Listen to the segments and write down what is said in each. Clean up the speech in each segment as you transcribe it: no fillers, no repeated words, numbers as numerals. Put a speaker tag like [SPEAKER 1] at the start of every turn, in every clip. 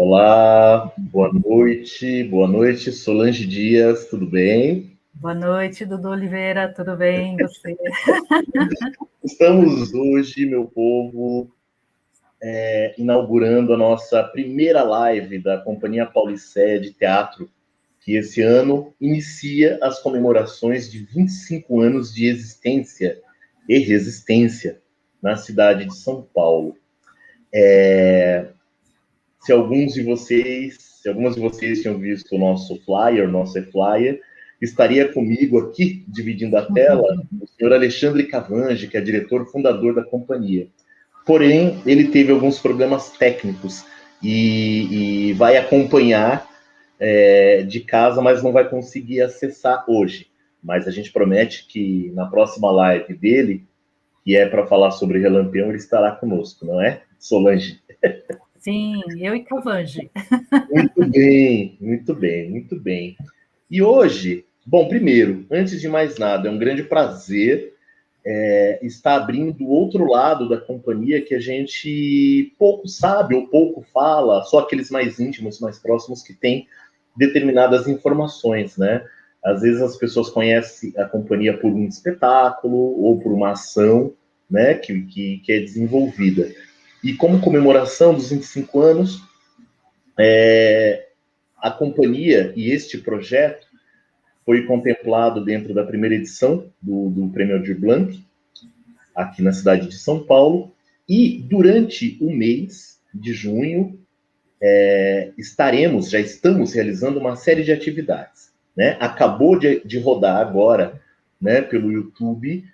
[SPEAKER 1] Olá, boa noite, Solange Dias, tudo bem?
[SPEAKER 2] Boa noite, Dudu Oliveira, tudo bem? Você?
[SPEAKER 1] Estamos hoje, meu povo, inaugurando a nossa primeira live da Companhia Paulicéia de Teatro, que esse ano inicia as comemorações de 25 anos de existência e resistência na cidade de São Paulo. Se algumas de vocês tinham visto o nosso flyer, o nosso e-flyer, estaria comigo aqui, dividindo a tela, o senhor Alexandre Cavangi, que é diretor fundador da companhia. Porém, ele teve alguns problemas técnicos e vai acompanhar de casa, mas não vai conseguir acessar hoje. Mas a gente promete que na próxima live dele, que é para falar sobre Relampião, ele estará conosco, não é, Solange?
[SPEAKER 2] Sim, eu e Cavangi.
[SPEAKER 1] Muito bem, muito bem, muito bem. E hoje, bom, primeiro, antes de mais nada, é um grande prazer estar abrindo o outro lado da companhia que a gente pouco sabe ou pouco fala, só aqueles mais íntimos, mais próximos que têm determinadas informações, né? Às vezes as pessoas conhecem a companhia por um espetáculo ou por uma ação, né, que é desenvolvida. E como comemoração dos 25 anos, a companhia e este projeto foi contemplado dentro da primeira edição do Prêmio Aldir Blanc, aqui na cidade de São Paulo, e durante o mês de junho já estamos realizando uma série de atividades. Né? Acabou de rodar agora, né, pelo YouTube,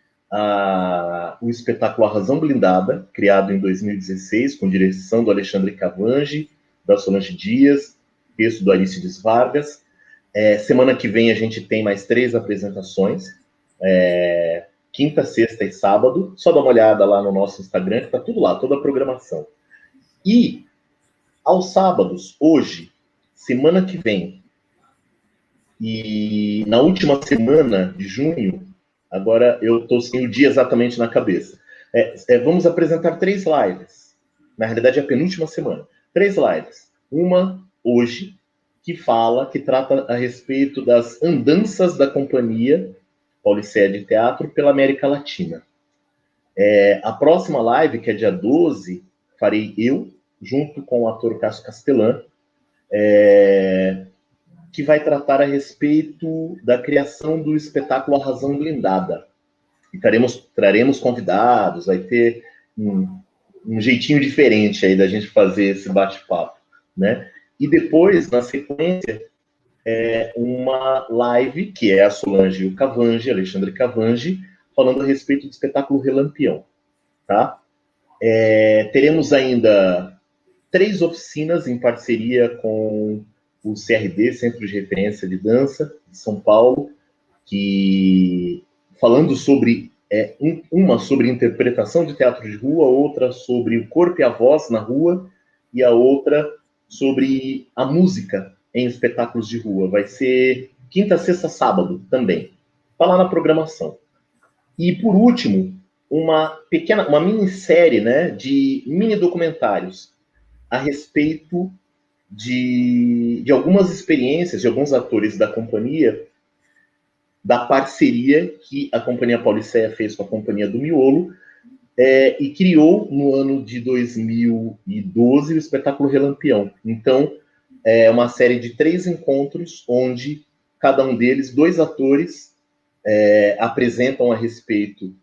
[SPEAKER 1] o espetáculo A Razão Blindada, criado em 2016, com direção do Alexandre Cavangi, da Solange Dias, texto do Arícides Vargas. Semana que vem a gente tem mais 3 apresentações, quinta, sexta e sábado. Só dá uma olhada lá no nosso Instagram, que está tudo lá, toda a programação. E aos sábados, hoje, semana que vem, e na última semana de junho, agora eu estou sem o dia exatamente na cabeça, vamos apresentar 3 lives. Na realidade, é a penúltima semana. 3 lives. Uma hoje, que trata a respeito das andanças da Companhia Paulicéia de Teatro pela América Latina. A próxima live, que é dia 12, farei eu, junto com o ator Cássio Castelã, que vai tratar a respeito da criação do espetáculo A Razão Blindada. E traremos convidados, vai ter um jeitinho diferente aí da gente fazer esse bate-papo, né? E depois, na sequência, uma live, que é a Solange e o Cavangi, Alexandre Cavangi, falando a respeito do espetáculo Relampião, tá? Teremos ainda 3 oficinas em parceria com o CRD, Centro de Referência de Dança, de São Paulo, que falando sobre uma sobre interpretação de teatro de rua, outra sobre o corpo e a voz na rua, e a outra sobre a música em espetáculos de rua. Vai ser quinta, sexta, sábado também. Está lá na programação. E, por último, uma minissérie, né, de mini documentários a respeito de algumas experiências de alguns atores da companhia, da parceria que a Companhia Paulicéia fez com a Companhia do Miolo, e criou no ano de 2012 o espetáculo Relampião. Então, é uma série de 3 encontros, onde cada um deles, 2 atores, apresentam a respeito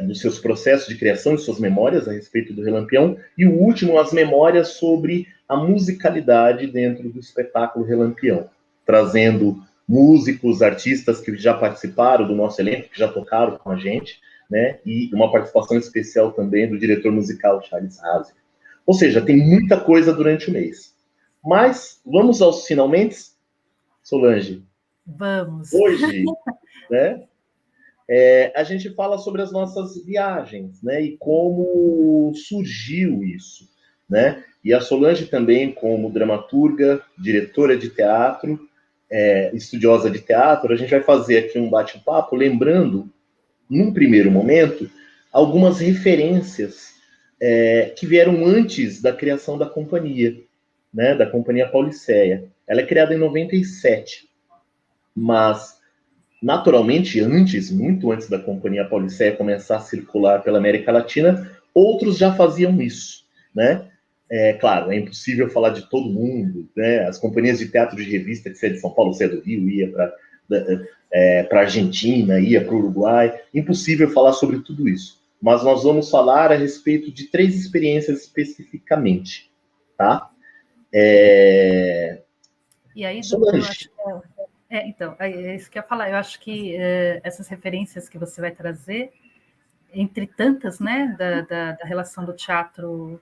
[SPEAKER 1] dos seus processos de criação, de suas memórias a respeito do Relampião, e o último, as memórias sobre a musicalidade dentro do espetáculo Relampião, trazendo músicos, artistas que já participaram do nosso elenco, que já tocaram com a gente, né? E uma participação especial também do diretor musical Charles Haase. Ou seja, tem muita coisa durante o mês. Mas vamos aos finalmente, Solange.
[SPEAKER 2] Vamos.
[SPEAKER 1] Hoje, né? A gente fala sobre as nossas viagens, né? E como surgiu isso, né? E a Solange também, como dramaturga, diretora de teatro, estudiosa de teatro, a gente vai fazer aqui um bate-papo, lembrando, num primeiro momento, algumas referências que vieram antes da criação da companhia, né, da Companhia Pauliceia. Ela é criada em 97, mas, naturalmente, muito antes da Companhia Pauliceia começar a circular pela América Latina, outros já faziam isso, né? Claro, é impossível falar de todo mundo, né? As companhias de teatro de revista, que você é de São Paulo, você é do Rio, ia para a Argentina, ia para o Uruguai, impossível falar sobre tudo isso. Mas nós vamos falar a respeito de 3 experiências especificamente, tá?
[SPEAKER 2] E aí, Dudu, eu acho que então, é isso que eu ia falar. Eu acho que essas referências que você vai trazer, entre tantas, né, da relação do teatro,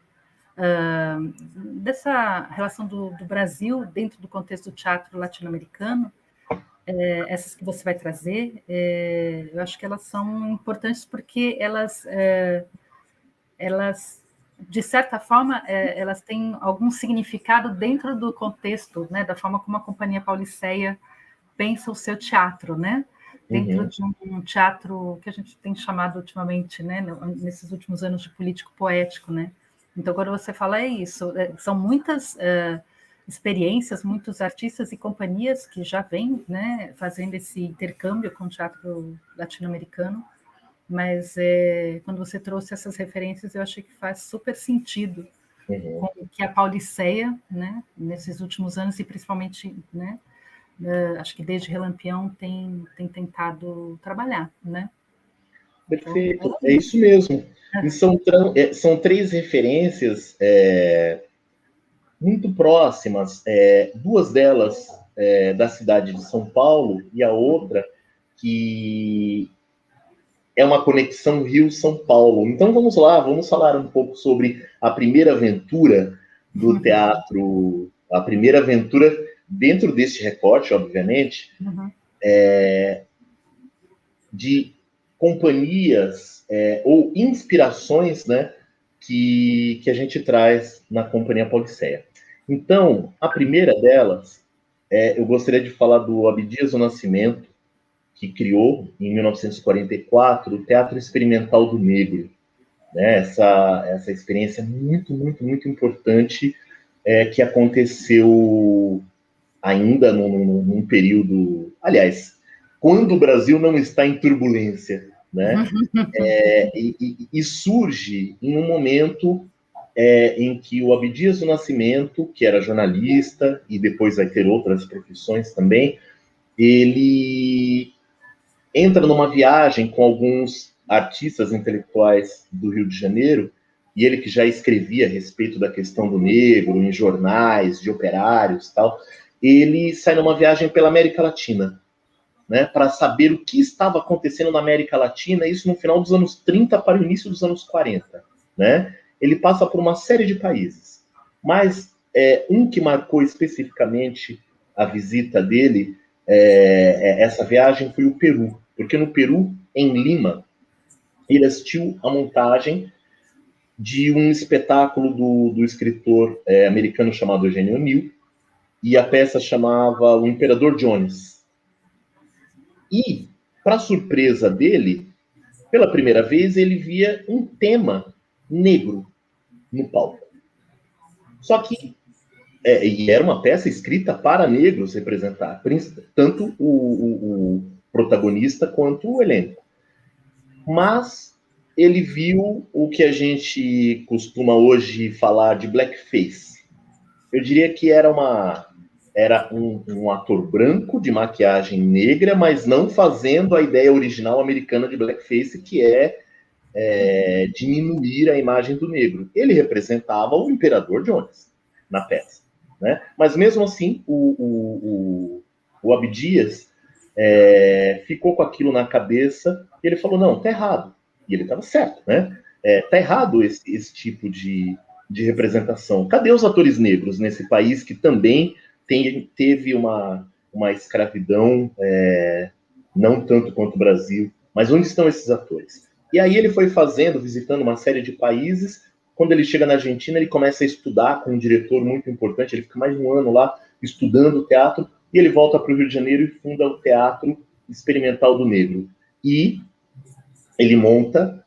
[SPEAKER 2] dessa relação do Brasil dentro do contexto do teatro latino-americano, essas que você vai trazer, eu acho que elas são importantes porque elas, de certa forma, elas têm algum significado dentro do contexto, né, da forma como a Companhia Pauliceia pensa o seu teatro, né? Dentro de um teatro que a gente tem chamado ultimamente, né, nesses últimos anos, de político poético, né? Então, quando você fala isso, são muitas experiências, muitos artistas e companhias que já vêm, né, fazendo esse intercâmbio com o teatro latino-americano, mas quando você trouxe essas referências, eu achei que faz super sentido com o que a Pauliceia, né, nesses últimos anos, e principalmente, né, acho que desde Relampião tem tentado trabalhar, né?
[SPEAKER 1] Perfeito, então, é isso mesmo. E são 3 referências muito próximas, 2 delas da cidade de São Paulo e a outra que é uma conexão Rio-São Paulo. Então vamos lá, vamos falar um pouco sobre a primeira aventura do teatro, a primeira aventura dentro deste recorte, obviamente, de companhias ou inspirações, né, que a gente traz na Companhia Pauliceia. Então, a primeira delas, eu gostaria de falar do Abdias do Nascimento, que criou, em 1944, o Teatro Experimental do Negro. Né? Essa experiência muito, muito, muito importante que aconteceu ainda num período... Aliás, quando o Brasil não está em turbulência, né? E surge em um momento em que o Abdias do Nascimento, que era jornalista, e depois vai ter outras profissões também, ele entra numa viagem com alguns artistas intelectuais do Rio de Janeiro, e ele que já escrevia a respeito da questão do negro em jornais, de operários e tal, ele sai numa viagem pela América Latina, né, para saber o que estava acontecendo na América Latina, isso no final dos anos 30 para o início dos anos 40. Né? Ele passa por uma série de países, mas um que marcou especificamente a visita dele, essa viagem, foi o Peru, porque no Peru, em Lima, ele assistiu a montagem de um espetáculo do escritor americano chamado Eugênio O'Neill, e a peça chamava O Imperador Jones. E, para surpresa dele, pela primeira vez, ele via um tema negro no palco. Só que, e era uma peça escrita para negros representar, tanto o protagonista quanto o elenco. Mas ele viu o que a gente costuma hoje falar de blackface. Eu diria que era um ator branco de maquiagem negra, mas não fazendo a ideia original americana de blackface, que diminuir a imagem do negro. Ele representava o Imperador Jones na peça. Né? Mas mesmo assim, o Abdias ficou com aquilo na cabeça e ele falou, não, tá errado. E ele estava certo, né? Tá errado esse tipo de representação. Cadê os atores negros nesse país que também teve uma escravidão, não tanto quanto o Brasil, mas onde estão esses atores? E aí ele foi visitando uma série de países. Quando ele chega na Argentina, ele começa a estudar com um diretor muito importante, ele fica mais de um ano lá estudando teatro, e ele volta para o Rio de Janeiro e funda o Teatro Experimental do Negro. E ele monta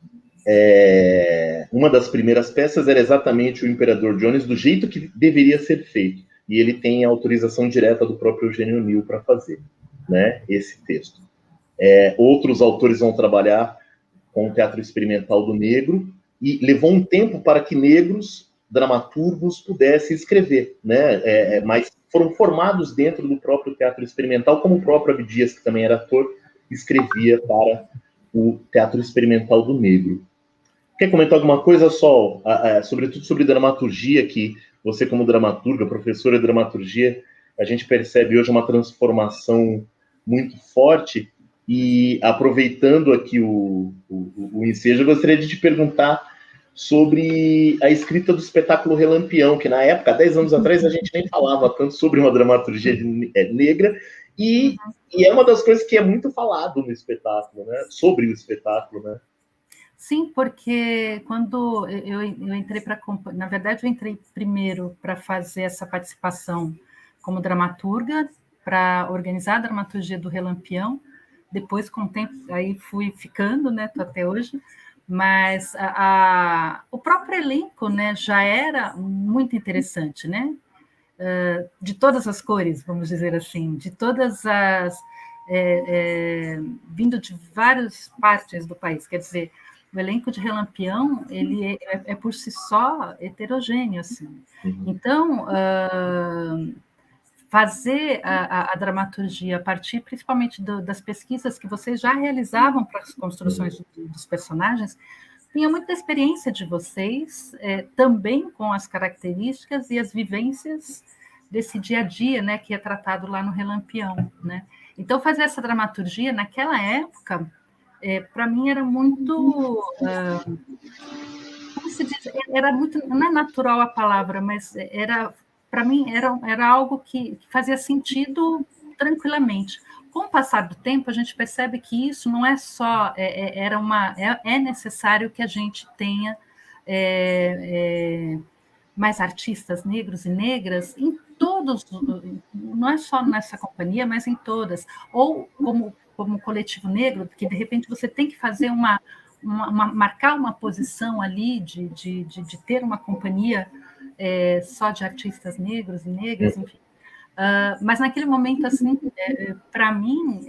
[SPEAKER 1] uma das primeiras peças era exatamente o Imperador Jones, do jeito que deveria ser feito. E ele tem a autorização direta do próprio Eugênio Nil para fazer, né, esse texto. Outros autores vão trabalhar com o teatro experimental do negro, e levou um tempo para que negros, dramaturgos, pudessem escrever, né? Mas foram formados dentro do próprio teatro experimental, como o próprio Abdias, que também era ator, escrevia para o teatro experimental do negro. Quer comentar alguma coisa, Sol? Sobretudo sobre dramaturgia, que você, como dramaturga, professora de dramaturgia, a gente percebe hoje uma transformação muito forte. E aproveitando aqui o ensejo, eu gostaria de te perguntar sobre a escrita do espetáculo Relampião, que na época, 10 anos atrás, a gente nem falava tanto sobre uma dramaturgia negra, e é uma das coisas que é muito falado no espetáculo, né? Sobre o espetáculo, né?
[SPEAKER 2] Sim, porque quando eu entrei para... Na verdade, eu entrei primeiro para fazer essa participação como dramaturga, para organizar a dramaturgia do Relampião. Depois, com o tempo, aí fui ficando, né? Tô até hoje. Mas o próprio elenco, né, já era muito interessante, né? De todas as cores, vamos dizer assim, de todas as... vindo de várias partes do país, quer dizer, o elenco de Relampião, ele é por si só heterogêneo, assim. Então, fazer a dramaturgia a partir, principalmente, das pesquisas que vocês já realizavam para as construções dos personagens, tinha muita experiência de vocês, também com as características e as vivências desse dia a dia, né, que é tratado lá no Relampião, né? Então, fazer essa dramaturgia, naquela época, para mim era muito... como se diz? Era muito... Não é natural a palavra, mas para mim era algo que fazia sentido tranquilamente. Com o passar do tempo, a gente percebe que isso não é só... É necessário que a gente tenha mais artistas negros e negras em todos, não é só nessa companhia, mas em todas. Ou como coletivo negro, que de repente você tem que fazer marcar uma posição ali de ter uma companhia só de artistas negros e negras, enfim. Mas naquele momento, assim, para mim,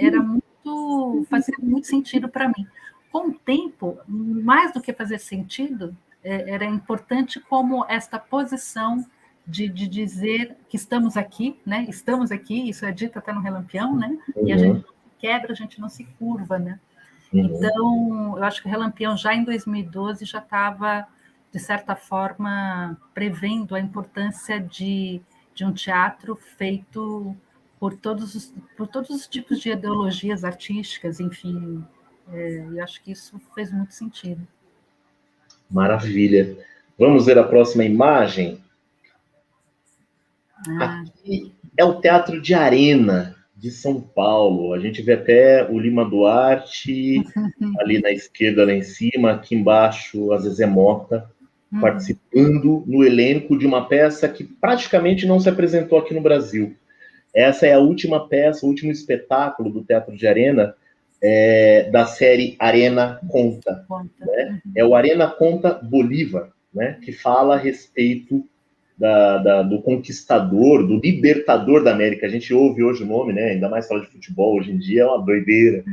[SPEAKER 2] fazia muito sentido para mim. Com o tempo, mais do que fazer sentido, era importante como esta posição de dizer que estamos aqui, né? Estamos aqui, isso é dito até no Relampião, né? E a gente não se quebra, a gente não se curva, né? Então, eu acho que o Relampião já em 2012 já estava, de certa forma, prevendo a importância de um teatro feito por todos os tipos de ideologias artísticas, enfim. Eu acho que isso fez muito sentido.
[SPEAKER 1] Maravilha. Vamos ver a próxima imagem? Aqui é o Teatro de Arena, de São Paulo. A gente vê até o Lima Duarte, ali na esquerda, lá em cima, aqui embaixo, a Zezé Mota, participando no elenco de uma peça que praticamente não se apresentou aqui no Brasil. Essa é a última peça, o último espetáculo do Teatro de Arena, da série Arena Conta. Né? É o Arena Conta Bolívar, né? Que fala a respeito do conquistador, do libertador da América. A gente ouve hoje o nome, né? Ainda mais fala de futebol, hoje em dia é uma doideira.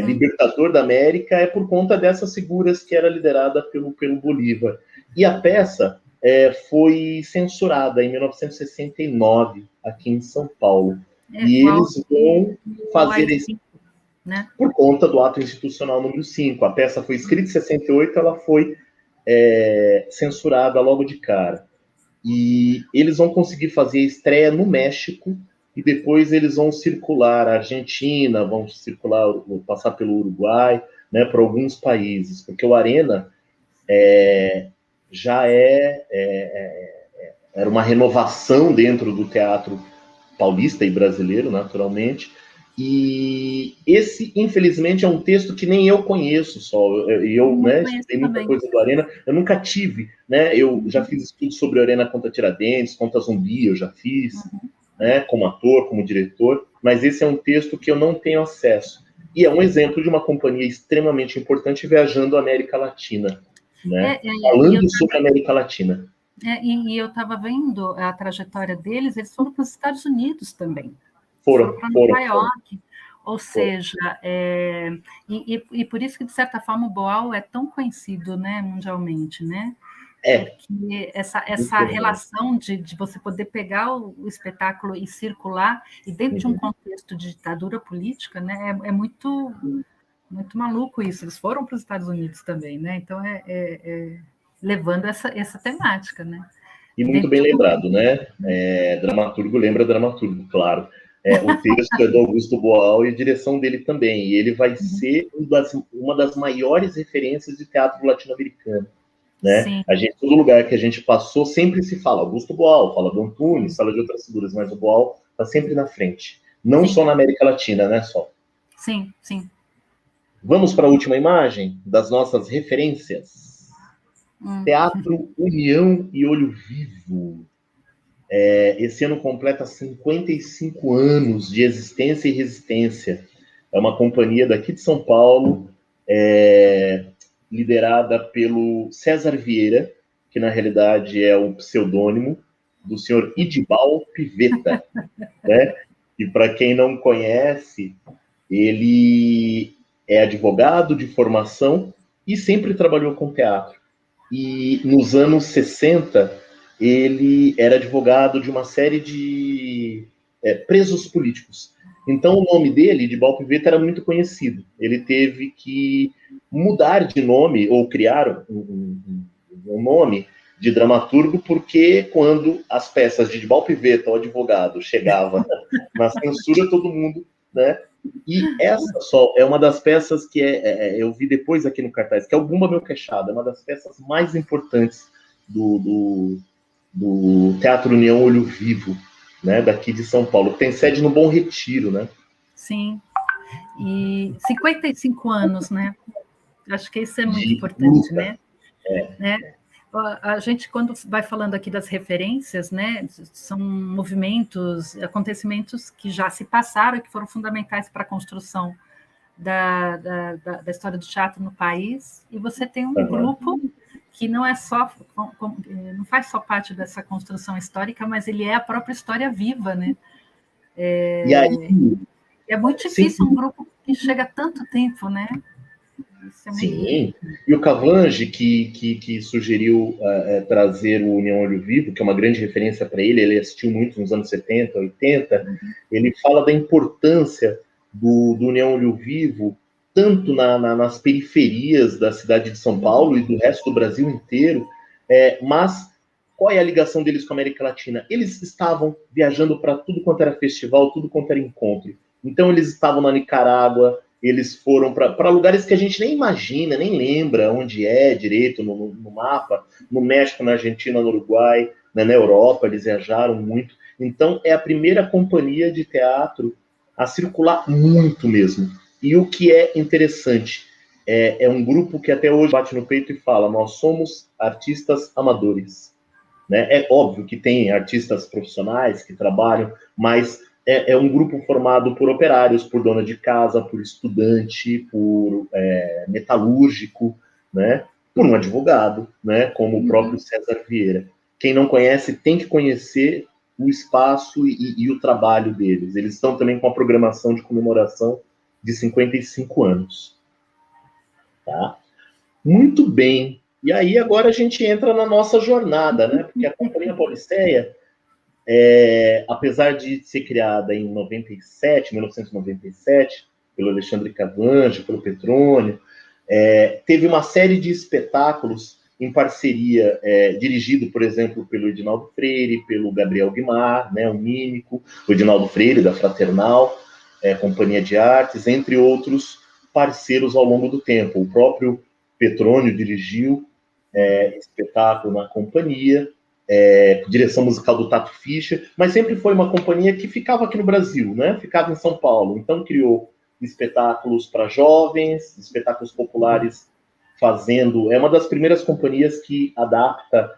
[SPEAKER 1] Libertador da América é por conta dessas figuras que era liderada pelo Bolívar. E a peça foi censurada em 1969, aqui em São Paulo. E eles vão fazer isso, né? Por conta do ato institucional número 5. A peça foi escrita em 68, ela foi censurada logo de cara. E eles vão conseguir fazer a estreia no México, e depois eles vão circular a Argentina, vão passar pelo Uruguai, né, para alguns países, porque o Arena já era uma renovação dentro do teatro paulista e brasileiro, naturalmente. E esse, infelizmente, é um texto que nem eu conheço só. Eu estudei muita coisa do Arena. Eu nunca tive, né? Eu já fiz estudos sobre a Arena contra Tiradentes, contra Zumbi, eu já fiz, né? Como ator, como diretor. Mas esse é um texto que eu não tenho acesso. E é um exemplo de uma companhia extremamente importante viajando a América Latina, né? Falando sobre a América Latina.
[SPEAKER 2] E eu estava vendo a trajetória deles, eles foram para os Estados Unidos também.
[SPEAKER 1] Foram
[SPEAKER 2] para Nova York. Ou seja, e por isso que, de certa forma, o Boal é tão conhecido, né, mundialmente, né? Porque essa relação de você poder pegar o espetáculo e circular, e dentro de um contexto de ditadura política, né, é muito, muito maluco isso. Eles foram para os Estados Unidos também, né? Então, levando essa temática, né?
[SPEAKER 1] E muito bem lembrado, né? Dramaturgo lembra dramaturgo, claro. O texto é do Augusto Boal e a direção dele também. E ele vai ser uma das maiores referências de teatro latino-americano. Né? Todo lugar que a gente passou sempre se fala Augusto Boal, fala do Antunes, fala de outras figuras, mas o Boal está sempre na frente. Não só na América Latina, né, Sol?
[SPEAKER 2] Sim, sim.
[SPEAKER 1] Vamos para a última imagem das nossas referências. Teatro União e Olho Vivo. Esse ano completa 55 anos de existência e resistência. É uma companhia daqui de São Paulo, liderada pelo César Vieira, que na realidade é um pseudônimo do senhor Idibal Pivetta, né? E para quem não conhece, ele é advogado de formação e sempre trabalhou com teatro. E nos anos 60, ele era advogado de uma série de presos políticos. Então, o nome dele, Idibal Pivetta, era muito conhecido. Ele teve que mudar de nome, ou criar um nome de dramaturgo, porque quando as peças de Idibal Pivetta, o advogado, chegava na censura, todo mundo, né? E essa só é uma das peças que eu vi depois aqui no cartaz, que é o Bumba Meu Queixada, é uma das peças mais importantes do Teatro União Olho Vivo, né, daqui de São Paulo, que tem sede no Bom Retiro, né?
[SPEAKER 2] Sim. E 55 anos, né? Acho que isso é muito importante, né? A gente, quando vai falando aqui das referências, né, são movimentos, acontecimentos que já se passaram e que foram fundamentais para a construção da história do teatro no país, e você tem um grupo que não é só, não faz só parte dessa construção histórica, mas ele é a própria história viva, né?
[SPEAKER 1] E aí,
[SPEAKER 2] é muito difícil um grupo que chega há tanto tempo, né?
[SPEAKER 1] Sim, e o Cavange, que sugeriu trazer o União Olho Vivo, que é uma grande referência para ele assistiu muito nos anos 70, 80, ele fala da importância do União Olho Vivo, tanto nas periferias da cidade de São Paulo e do resto do Brasil inteiro, mas qual é a ligação deles com a América Latina? Eles estavam viajando para tudo quanto era festival, tudo quanto era encontro. Então eles estavam na Nicarágua, eles foram para lugares que a gente nem imagina, nem lembra onde é direito no mapa, no México, na Argentina, no Uruguai, né, na Europa, eles viajaram muito. Então, é a primeira companhia de teatro a circular muito mesmo. E o que é interessante, é um grupo que até hoje bate no peito e fala, nós somos artistas amadores. Né? É óbvio que tem artistas profissionais que trabalham, mas é um grupo formado por operários, por dona de casa, por estudante, por metalúrgico, né? Por um advogado, né? Como o próprio César Vieira. Quem não conhece tem que conhecer o espaço e o trabalho deles. Eles estão também com a programação de comemoração de 55 anos. Tá? Muito bem. E aí agora a gente entra na nossa jornada, né? Porque a Companhia Pauliceia, apesar de ser criada em 1997, pelo Alexandre Cavange, pelo Petrônio, teve uma série de espetáculos em parceria, dirigido, por exemplo, pelo Edinaldo Freire, pelo Gabriel Guimar, né, o Mímico, o Edinaldo Freire, da Fraternal, Companhia de Artes, entre outros parceiros ao longo do tempo. O próprio Petrônio dirigiu espetáculo na companhia, direção musical do Tato Fischer, mas sempre foi uma companhia que ficava aqui no Brasil, né? Ficava em São Paulo. Então criou espetáculos para jovens, espetáculos populares, fazendo... É uma das primeiras companhias que adapta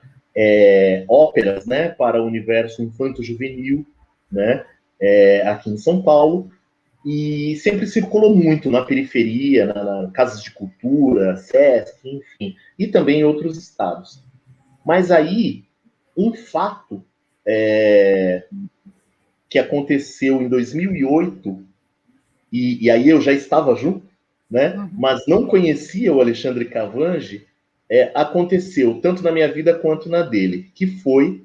[SPEAKER 1] óperas, né, para o universo infanto-juvenil, né, aqui em São Paulo. e sempre circulou muito na periferia, na casas de cultura, SESC, enfim, e também em outros estados. Mas aí, um fato que aconteceu em 2008, e aí eu já estava junto, né? Mas não conhecia o Alexandre Cavangi, aconteceu tanto na minha vida quanto na dele, que foi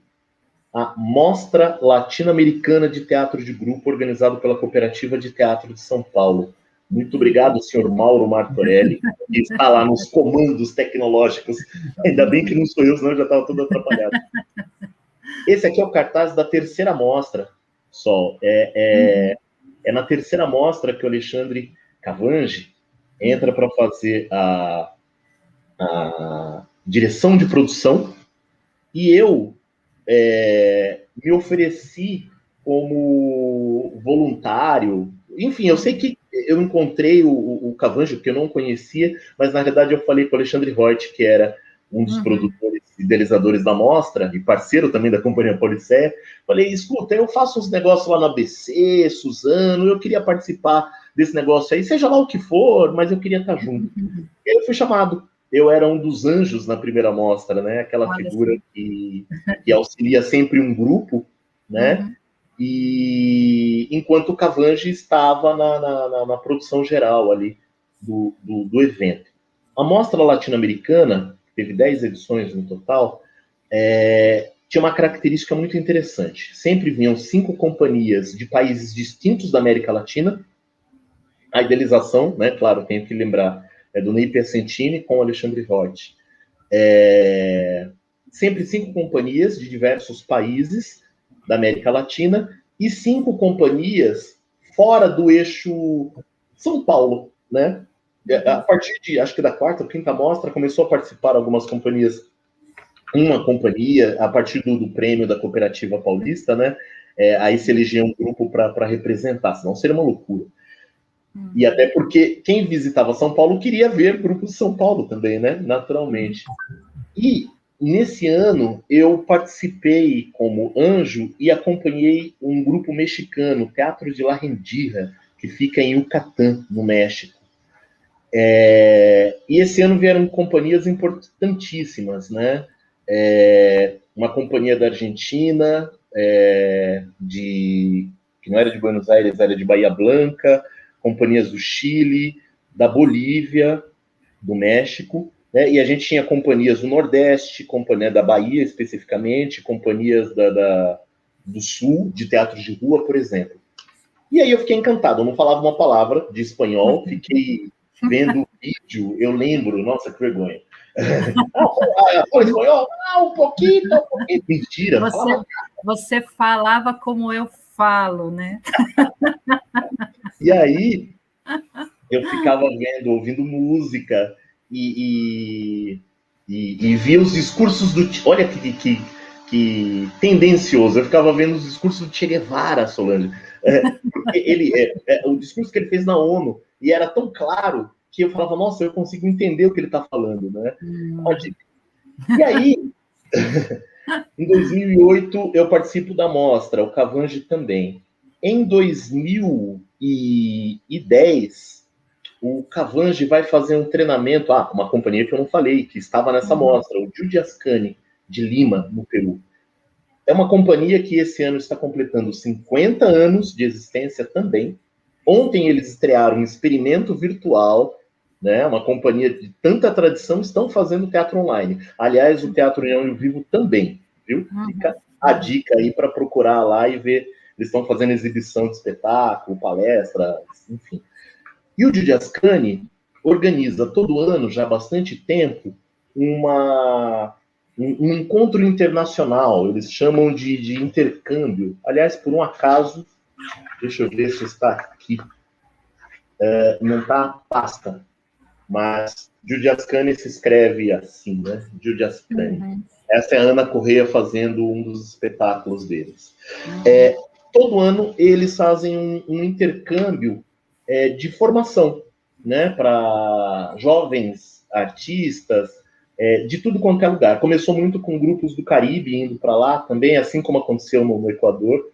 [SPEAKER 1] a Mostra Latino-Americana de Teatro de Grupo, organizado pela Cooperativa de Teatro de São Paulo. Muito obrigado, senhor Mauro Martorelli, que está lá nos comandos tecnológicos. Ainda bem que não sou eu, senão eu já estava todo atrapalhado. Esse aqui é o cartaz da terceira mostra, Sol. É na terceira mostra que o Alexandre Cavangi entra para fazer a direção de produção, e eu me ofereci como voluntário. Enfim, eu sei que eu encontrei o Cavangi, porque eu não conhecia, mas na verdade eu falei com o Alexandre Reut, que era um dos produtores e idealizadores da mostra, e parceiro também da Companhia Pauliceia. Falei, escuta, eu faço uns negócios lá na ABC, Suzano, eu queria participar desse negócio aí, seja lá o que for, mas eu queria estar junto. E aí eu fui chamado. Eu era um dos anjos na primeira mostra, né? Aquela figura que auxilia sempre um grupo, né? E enquanto o Cavangi estava na produção geral ali do evento. A mostra latino-americana, que teve 10 edições no total, tinha uma característica muito interessante. Sempre vinham 5 companhias de países distintos da América Latina. A idealização, né? Claro, tenho que lembrar, do Ney Piacentini com o Alexandre Reut. Sempre 5 companhias de diversos países da América Latina e 5 companhias fora do eixo São Paulo, né? A partir de, acho que da 4ª ou 5ª mostra, começou a participar algumas companhias, uma companhia, a partir do prêmio da Cooperativa Paulista, né? Aí se elegia um grupo para representar, senão seria uma loucura. E até porque quem visitava São Paulo queria ver grupos de São Paulo também, né? Naturalmente. E nesse ano eu participei como anjo e acompanhei um grupo mexicano, Teatro de La Rendija, que fica em Yucatán, no México. E esse ano vieram companhias importantíssimas, né? Uma companhia da Argentina, que não era de Buenos Aires, era de Bahia Blanca, companhias do Chile, da Bolívia, do México, né? E a gente tinha companhias do Nordeste, companhia da Bahia especificamente, companhias do Sul, de teatro de rua, por exemplo. E aí eu fiquei encantado, eu não falava uma palavra de espanhol, fiquei vendo o vídeo, eu lembro, nossa, que vergonha. Espanhol? Um pouquinho. Mentira.
[SPEAKER 2] Você falava como eu falo, né?
[SPEAKER 1] E aí eu ficava ouvindo música e via os discursos do... Olha que tendencioso. Eu ficava vendo os discursos do Che Guevara, Solange. Porque o discurso que ele fez na ONU, e era tão claro que eu falava, nossa, eu consigo entender o que ele está falando, né? E aí, em 2008, eu participo da mostra, o Cavangi também. Em 2010, o Cavangi vai fazer um treinamento, uma companhia que eu não falei, que estava nessa mostra, o Judy Ascani, de Lima, no Peru. É uma companhia que esse ano está completando 50 anos de existência também. Ontem eles estrearam um experimento virtual, né? Uma companhia de tanta tradição, estão fazendo teatro online. Aliás, o Teatro União Vivo também, viu? Fica a dica aí para procurar lá e ver. Eles estão fazendo exibição de espetáculo, palestra, enfim. E o Judy Ascani organiza todo ano, já há bastante tempo, um encontro internacional, eles chamam de intercâmbio. Aliás, por um acaso, deixa eu ver se está aqui, não está pasta, mas Judy Ascani se escreve assim, né? Judy Ascani. Essa é a Ana Correia fazendo um dos espetáculos deles. Todo ano eles fazem um intercâmbio de formação, né? Para jovens artistas, de tudo quanto é lugar. Começou muito com grupos do Caribe indo para lá também, assim como aconteceu no Equador,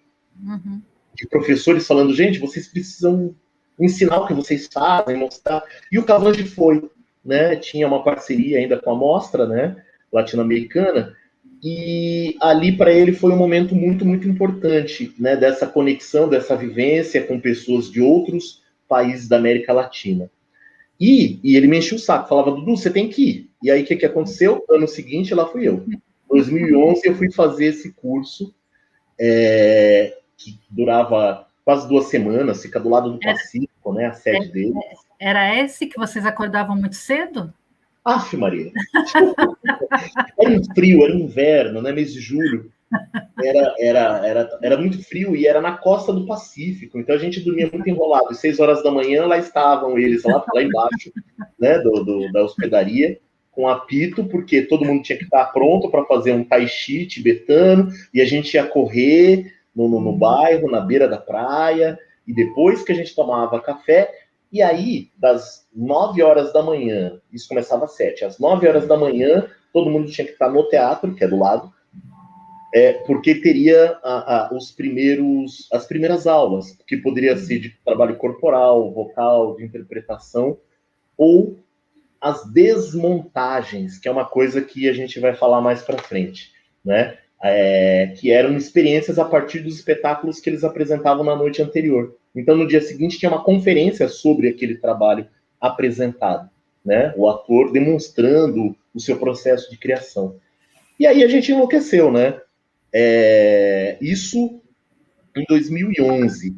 [SPEAKER 1] de professores falando, gente, vocês precisam ensinar o que vocês fazem, mostrar. E o Cavange foi, né? Tinha uma parceria ainda com a Mostra, né? Latino-americana. E ali para ele foi um momento muito, muito importante, né? Dessa conexão, dessa vivência com pessoas de outros países da América Latina. E ele me encheu o saco, falava, Dudu, você tem que ir. E aí, o que aconteceu? Ano seguinte, lá fui eu. Em 2011, eu fui fazer esse curso, que durava quase 2 semanas, fica do lado do Pacífico, né, a sede dele.
[SPEAKER 2] Era esse que vocês acordavam muito cedo?
[SPEAKER 1] Aff, Maria. Era um frio, era um inverno, né, mês de julho. Era muito frio e era na costa do Pacífico, então a gente dormia muito enrolado. Às 6 horas da manhã, lá estavam eles, lá embaixo, né, da hospedaria, com apito, porque todo mundo tinha que estar pronto para fazer um tai chi tibetano, e a gente ia correr no bairro, na beira da praia, e depois que a gente tomava café, e aí, das 9 horas da manhã, isso começava às 7, às 9 horas da manhã, todo mundo tinha que estar no teatro, que é do lado, porque teria as primeiras aulas, que poderia ser de trabalho corporal, vocal, de interpretação, ou as desmontagens, que é uma coisa que a gente vai falar mais para frente, né? Que eram experiências a partir dos espetáculos que eles apresentavam na noite anterior. Então, no dia seguinte, tinha uma conferência sobre aquele trabalho apresentado, né? O ator demonstrando o seu processo de criação. E aí a gente enlouqueceu, né? Isso em 2011.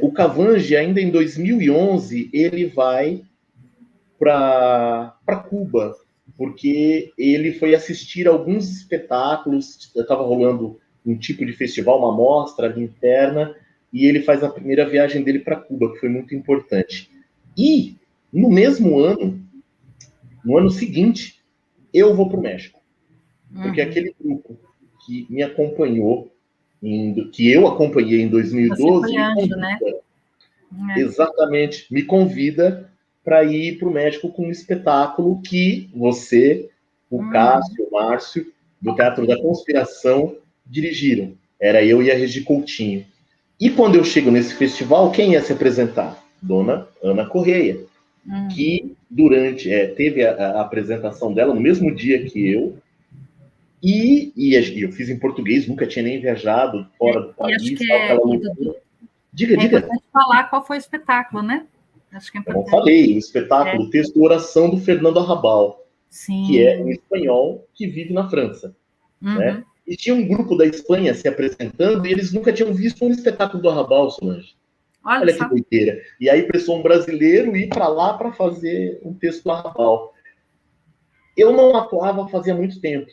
[SPEAKER 1] O Cavange, ainda em 2011, ele vai para Cuba, porque ele foi assistir alguns espetáculos, estava rolando um tipo de festival, uma mostra ali interna, e ele faz a primeira viagem dele para Cuba, que foi muito importante. E, no mesmo ano, no ano seguinte, eu vou para o México, porque aquele grupo que me acompanhou, que eu acompanhei em 2012,
[SPEAKER 2] me convida, né?
[SPEAKER 1] Exatamente, me convida para ir para o México com um espetáculo que você, o Cássio, o Márcio, do Teatro da Conspiração, dirigiram. Era eu e a Regi Coutinho. E quando eu chego nesse festival, quem ia se apresentar? Dona Ana Correia, que teve a apresentação dela no mesmo dia que eu, e eu fiz em português, nunca tinha nem viajado fora do país.
[SPEAKER 2] E acho que
[SPEAKER 1] Diga.
[SPEAKER 2] É importante falar qual foi o espetáculo, né?
[SPEAKER 1] Acho que é importante. Eu falei, o espetáculo Texto Oração do Fernando Arrabal, que é um espanhol que vive na França. Né? E tinha um grupo da Espanha se apresentando e eles nunca tinham visto um espetáculo do Arrabal, Solange. Olha que doideira. E aí precisou um brasileiro ir para lá para fazer um texto do Arrabal. Eu não atuava fazia muito tempo.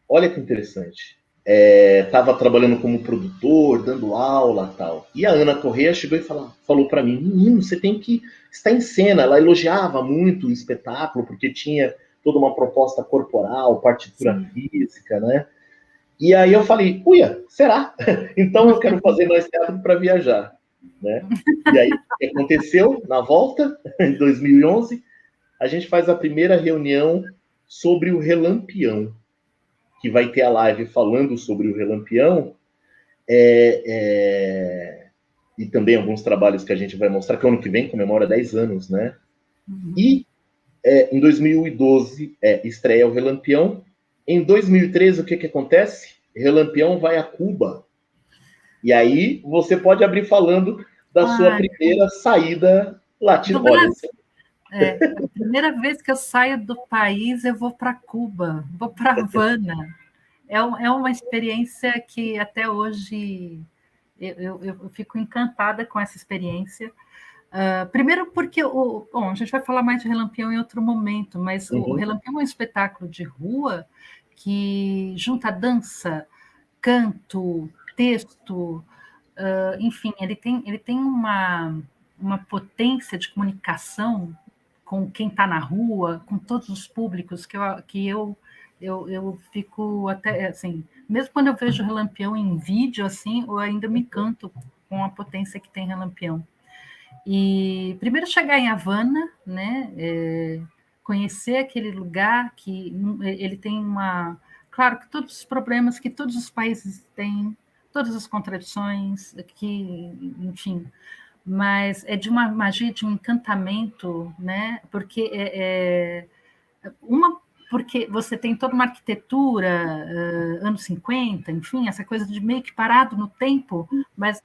[SPEAKER 1] Olha que interessante. Estava trabalhando como produtor, dando aula e tal. E a Ana Correia chegou e falou para mim, menino, você tem que estar em cena. Ela elogiava muito o espetáculo, porque tinha toda uma proposta corporal, partitura física, né? E aí eu falei, uia, será? Então eu quero fazer mais teatro para viajar, né? E aí o que aconteceu na volta, em 2011, a gente faz a primeira reunião sobre o Relampião, que vai ter a live falando sobre o Relampião, e também alguns trabalhos que a gente vai mostrar, que ano que vem comemora 10 anos, né? E em 2012 estreia o Relampião. Em 2013, o que acontece? Relampião vai a Cuba. E aí você pode abrir falando da sua primeira saída latina. Olha,
[SPEAKER 2] a primeira vez que eu saio do país, eu vou para Cuba, vou para Havana. É uma experiência que até hoje eu fico encantada com essa experiência. Primeiro porque a gente vai falar mais de Relampião em outro momento, mas o Relampião é um espetáculo de rua que junta dança, canto, texto, enfim, ele tem uma potência de comunicação com quem está na rua, com todos os públicos, que eu fico até, assim, mesmo quando eu vejo Relampião em vídeo, assim, eu ainda me encanto com a potência que tem Relampião. E primeiro chegar em Havana, né, conhecer aquele lugar que ele tem claro que todos os problemas que todos os países têm, todas as contradições, que, enfim, mas é de uma magia, de um encantamento, né? Porque porque você tem toda uma arquitetura, anos 50, enfim, essa coisa de meio que parado no tempo, mas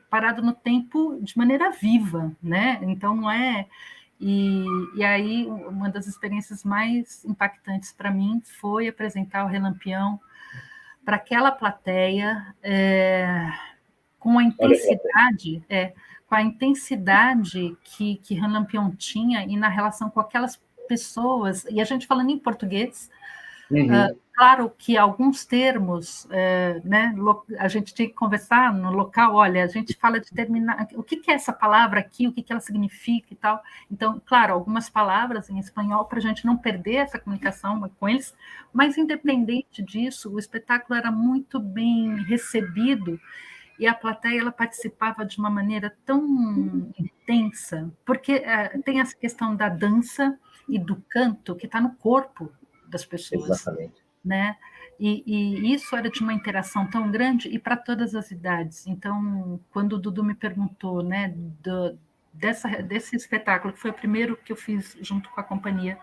[SPEAKER 2] parado no tempo de maneira viva, né? Então não é. E aí, uma das experiências mais impactantes para mim foi apresentar o Relampião para aquela plateia, com a intensidade, que Relampião tinha e na relação com aquelas pessoas, e a gente falando em português, claro que alguns termos, né, a gente tinha que conversar no local, olha, a gente fala de terminar, o que é essa palavra aqui, o que ela significa e tal. Então, claro, algumas palavras em espanhol para a gente não perder essa comunicação com eles, mas independente disso, o espetáculo era muito bem recebido e a plateia ela participava de uma maneira tão intensa, porque tem essa questão da dança e do canto que está no corpo das pessoas.
[SPEAKER 1] Exatamente.
[SPEAKER 2] Né? E isso era de uma interação tão grande e para todas as idades. Então, quando o Dudu me perguntou, né, desse espetáculo, que foi o primeiro que eu fiz junto com a companhia,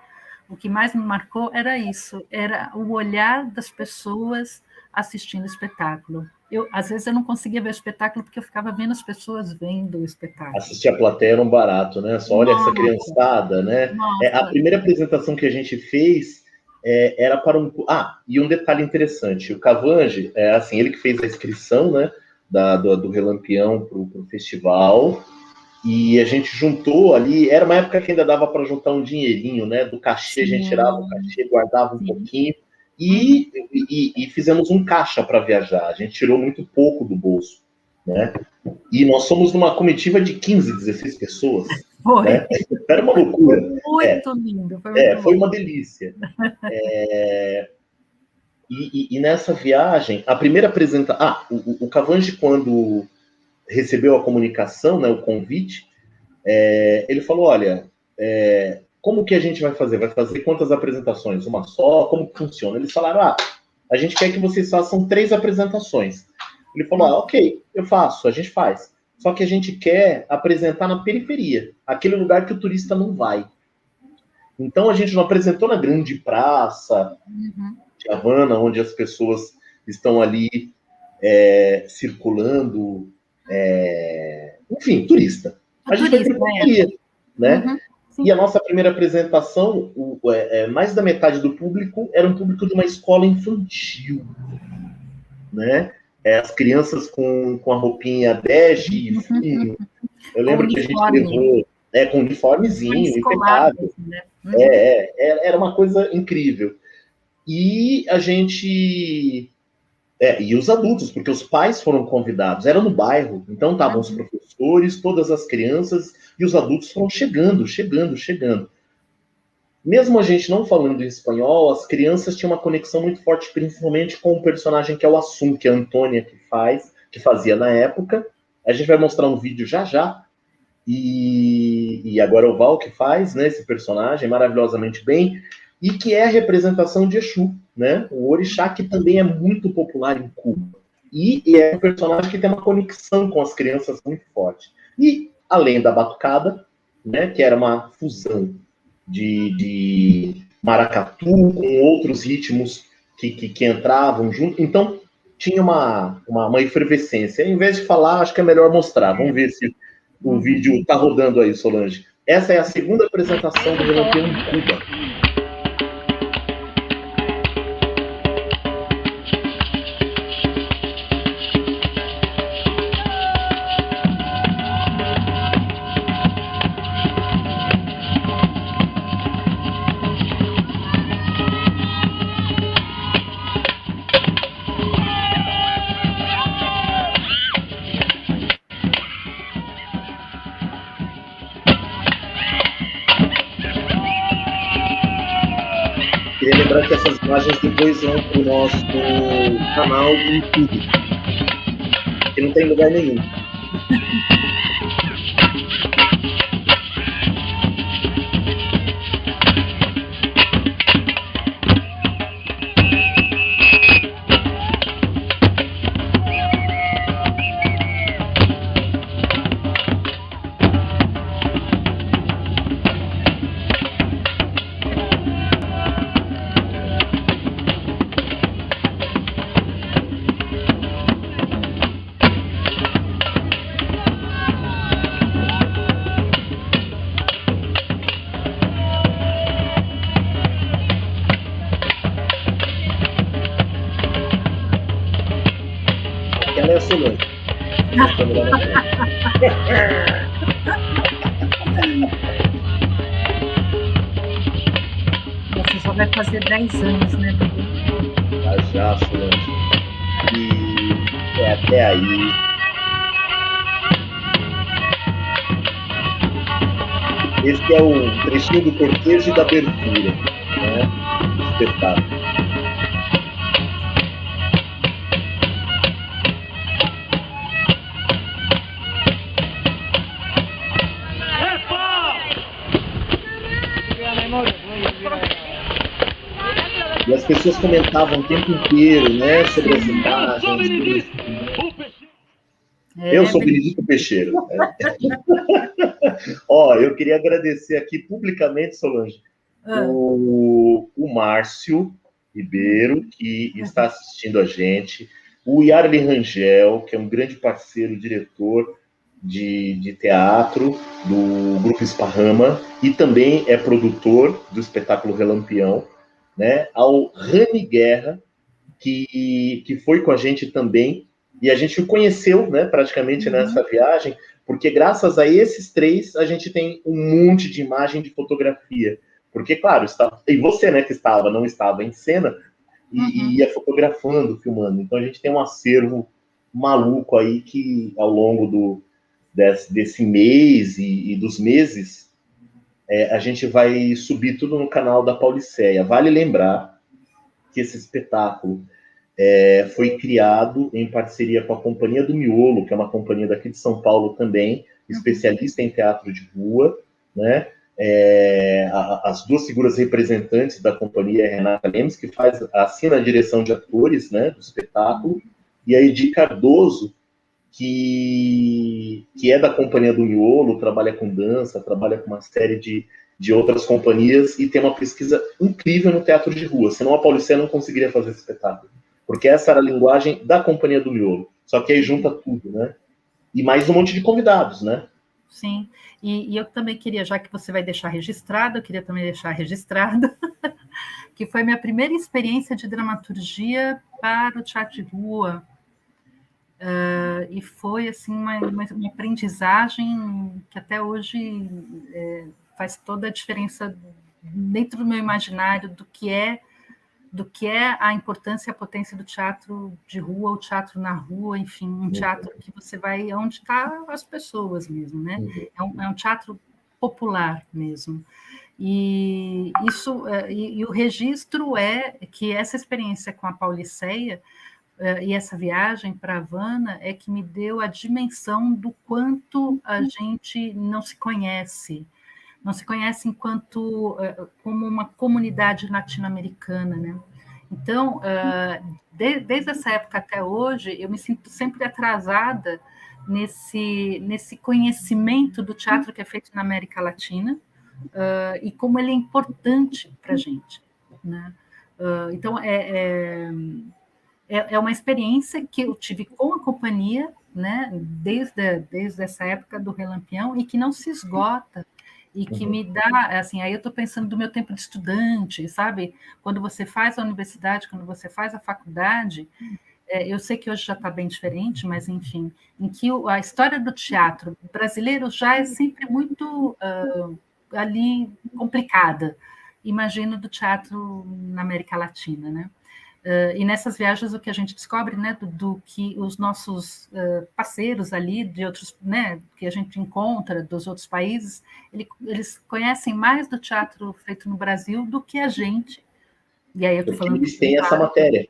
[SPEAKER 2] o que mais me marcou era isso, era o olhar das pessoas assistindo o espetáculo. Às vezes eu não conseguia ver o espetáculo porque eu ficava vendo as pessoas vendo o espetáculo.
[SPEAKER 1] Assistir a plateia era um barato, né? Só olha essa criançada, né? A primeira apresentação que a gente fez era para um... e um detalhe interessante, o Cavange, assim, ele que fez a inscrição, né, do Relampião para o festival, e a gente juntou ali, era uma época que ainda dava para juntar um dinheirinho, né, do cachê, a gente tirava o cachê, guardava um pouquinho, e fizemos um caixa para viajar, a gente tirou muito pouco do bolso, né, e nós somos numa comitiva de 15, 16 pessoas,
[SPEAKER 2] foi.
[SPEAKER 1] Né? Era uma loucura.
[SPEAKER 2] Muito lindo. Foi
[SPEAKER 1] uma delícia. E nessa viagem, a primeira apresentação... o Cavange, quando recebeu a comunicação, né, o convite, ele falou, olha, como que a gente vai fazer? Vai fazer quantas apresentações? Uma só? Como que funciona? Eles falaram, a gente quer que vocês façam 3 apresentações. Ele falou, ok, eu faço, a gente faz. Só que a gente quer apresentar na periferia, aquele lugar que o turista não vai. Então, a gente não apresentou na grande praça de Havana, onde as pessoas estão ali circulando, enfim, turista. A gente vai para a periferia, né? E a nossa primeira apresentação, mais da metade do público era um público de uma escola infantil, né? As crianças com a roupinha bege e fino. Eu lembro que a gente levou com uniformezinho, impecável. Né? Era uma coisa incrível. E a gente... e os adultos, porque os pais foram convidados. Era no bairro, então estavam os professores, todas as crianças, e os adultos foram chegando. Mesmo a gente não falando em espanhol, as crianças tinham uma conexão muito forte, principalmente com o personagem que é o Assum, que é a Antônia que fazia na época. A gente vai mostrar um vídeo já. E agora o Val que faz, né, esse personagem maravilhosamente bem, e que é a representação de Exu, né? O orixá que também é muito popular em Cuba. E é um personagem que tem uma conexão com as crianças muito forte. E, além da batucada, né, que era uma fusão de maracatu com outros ritmos que entravam junto. Então, tinha uma efervescência. Em vez de falar, acho que é melhor mostrar. Vamos ver se o vídeo está rodando aí, Solange. Essa é a segunda apresentação do Relampião em Cuba. Queria lembrar que essas imagens depois vão para o nosso canal do YouTube, que não tem lugar nenhum. né, Solange? Estamos lá na frente.
[SPEAKER 2] Você só vai fazer 10 anos, né, Dudu?
[SPEAKER 1] Já, Solange. E até aí. Esse é o trechinho do cortejo e da abertura, né? Espetáculo. E as pessoas comentavam o tempo inteiro, né, sobre as imagens. Eu sou Benedito Peixeiro. Ó, eu queria agradecer aqui publicamente, Solange, o Márcio Ribeiro, que está assistindo a gente, o Yarley Rangel, que é um grande parceiro, diretor de teatro do Grupo Esparrama, e também é produtor do espetáculo Relampião, né? Ao Rani Guerra, que foi com a gente também, e a gente o conheceu, né, praticamente nessa viagem, porque graças a esses três a gente tem um monte de imagem de fotografia. Porque, claro, e você, né, que não estava em cena, e ia fotografando, filmando. Então a gente tem um acervo maluco aí que, ao longo desse mês e dos meses, a gente vai subir tudo no canal da Pauliceia. Vale lembrar que esse espetáculo foi criado em parceria com a Companhia do Miolo, que é uma companhia daqui de São Paulo também, especialista em teatro de rua, né? As duas figuras representantes da companhia é Renata Lemes, que assina a direção de atores, né, do espetáculo, e a Edi Cardoso, que é da Companhia do Miolo, trabalha com dança, trabalha com uma série de outras companhias e tem uma pesquisa incrível no teatro de rua. Senão a Pauliceia não conseguiria fazer esse espetáculo. Porque essa era a linguagem da Companhia do Miolo. Só que aí junta tudo, né? E mais um monte de convidados, né?
[SPEAKER 2] Sim. E eu também queria, já que você vai deixar registrado, eu queria também deixar registrado, que foi minha primeira experiência de dramaturgia para o teatro de rua. E foi assim uma aprendizagem que até hoje faz toda a diferença dentro do meu imaginário do que é a importância e a potência do teatro de rua, o teatro na rua, enfim, um teatro que você vai onde estão as pessoas mesmo, né? É um teatro popular mesmo. E isso e o registro é que essa experiência com a Pauliceia e essa viagem para Havana é que me deu a dimensão do quanto a gente não se conhece enquanto como uma comunidade latino-americana, né? Então, desde essa época até hoje, eu me sinto sempre atrasada nesse conhecimento do teatro que é feito na América Latina e como ele é importante para a gente, né? Então, é uma experiência que eu tive com a companhia, né, desde essa época do Relampião, e que não se esgota, e que me dá, assim, aí eu estou pensando do meu tempo de estudante, sabe? Quando você faz a universidade, quando você faz a faculdade, eu sei que hoje já está bem diferente, mas, enfim, em que a história do teatro brasileiro já é sempre muito ali complicada. Imagino do teatro na América Latina, né? E nessas viagens o que a gente descobre, né, do que os nossos parceiros ali de outros, né, que a gente encontra dos outros países, eles conhecem mais do teatro feito no Brasil do que a gente. E aí eu estou falando
[SPEAKER 1] eles têm essa matéria.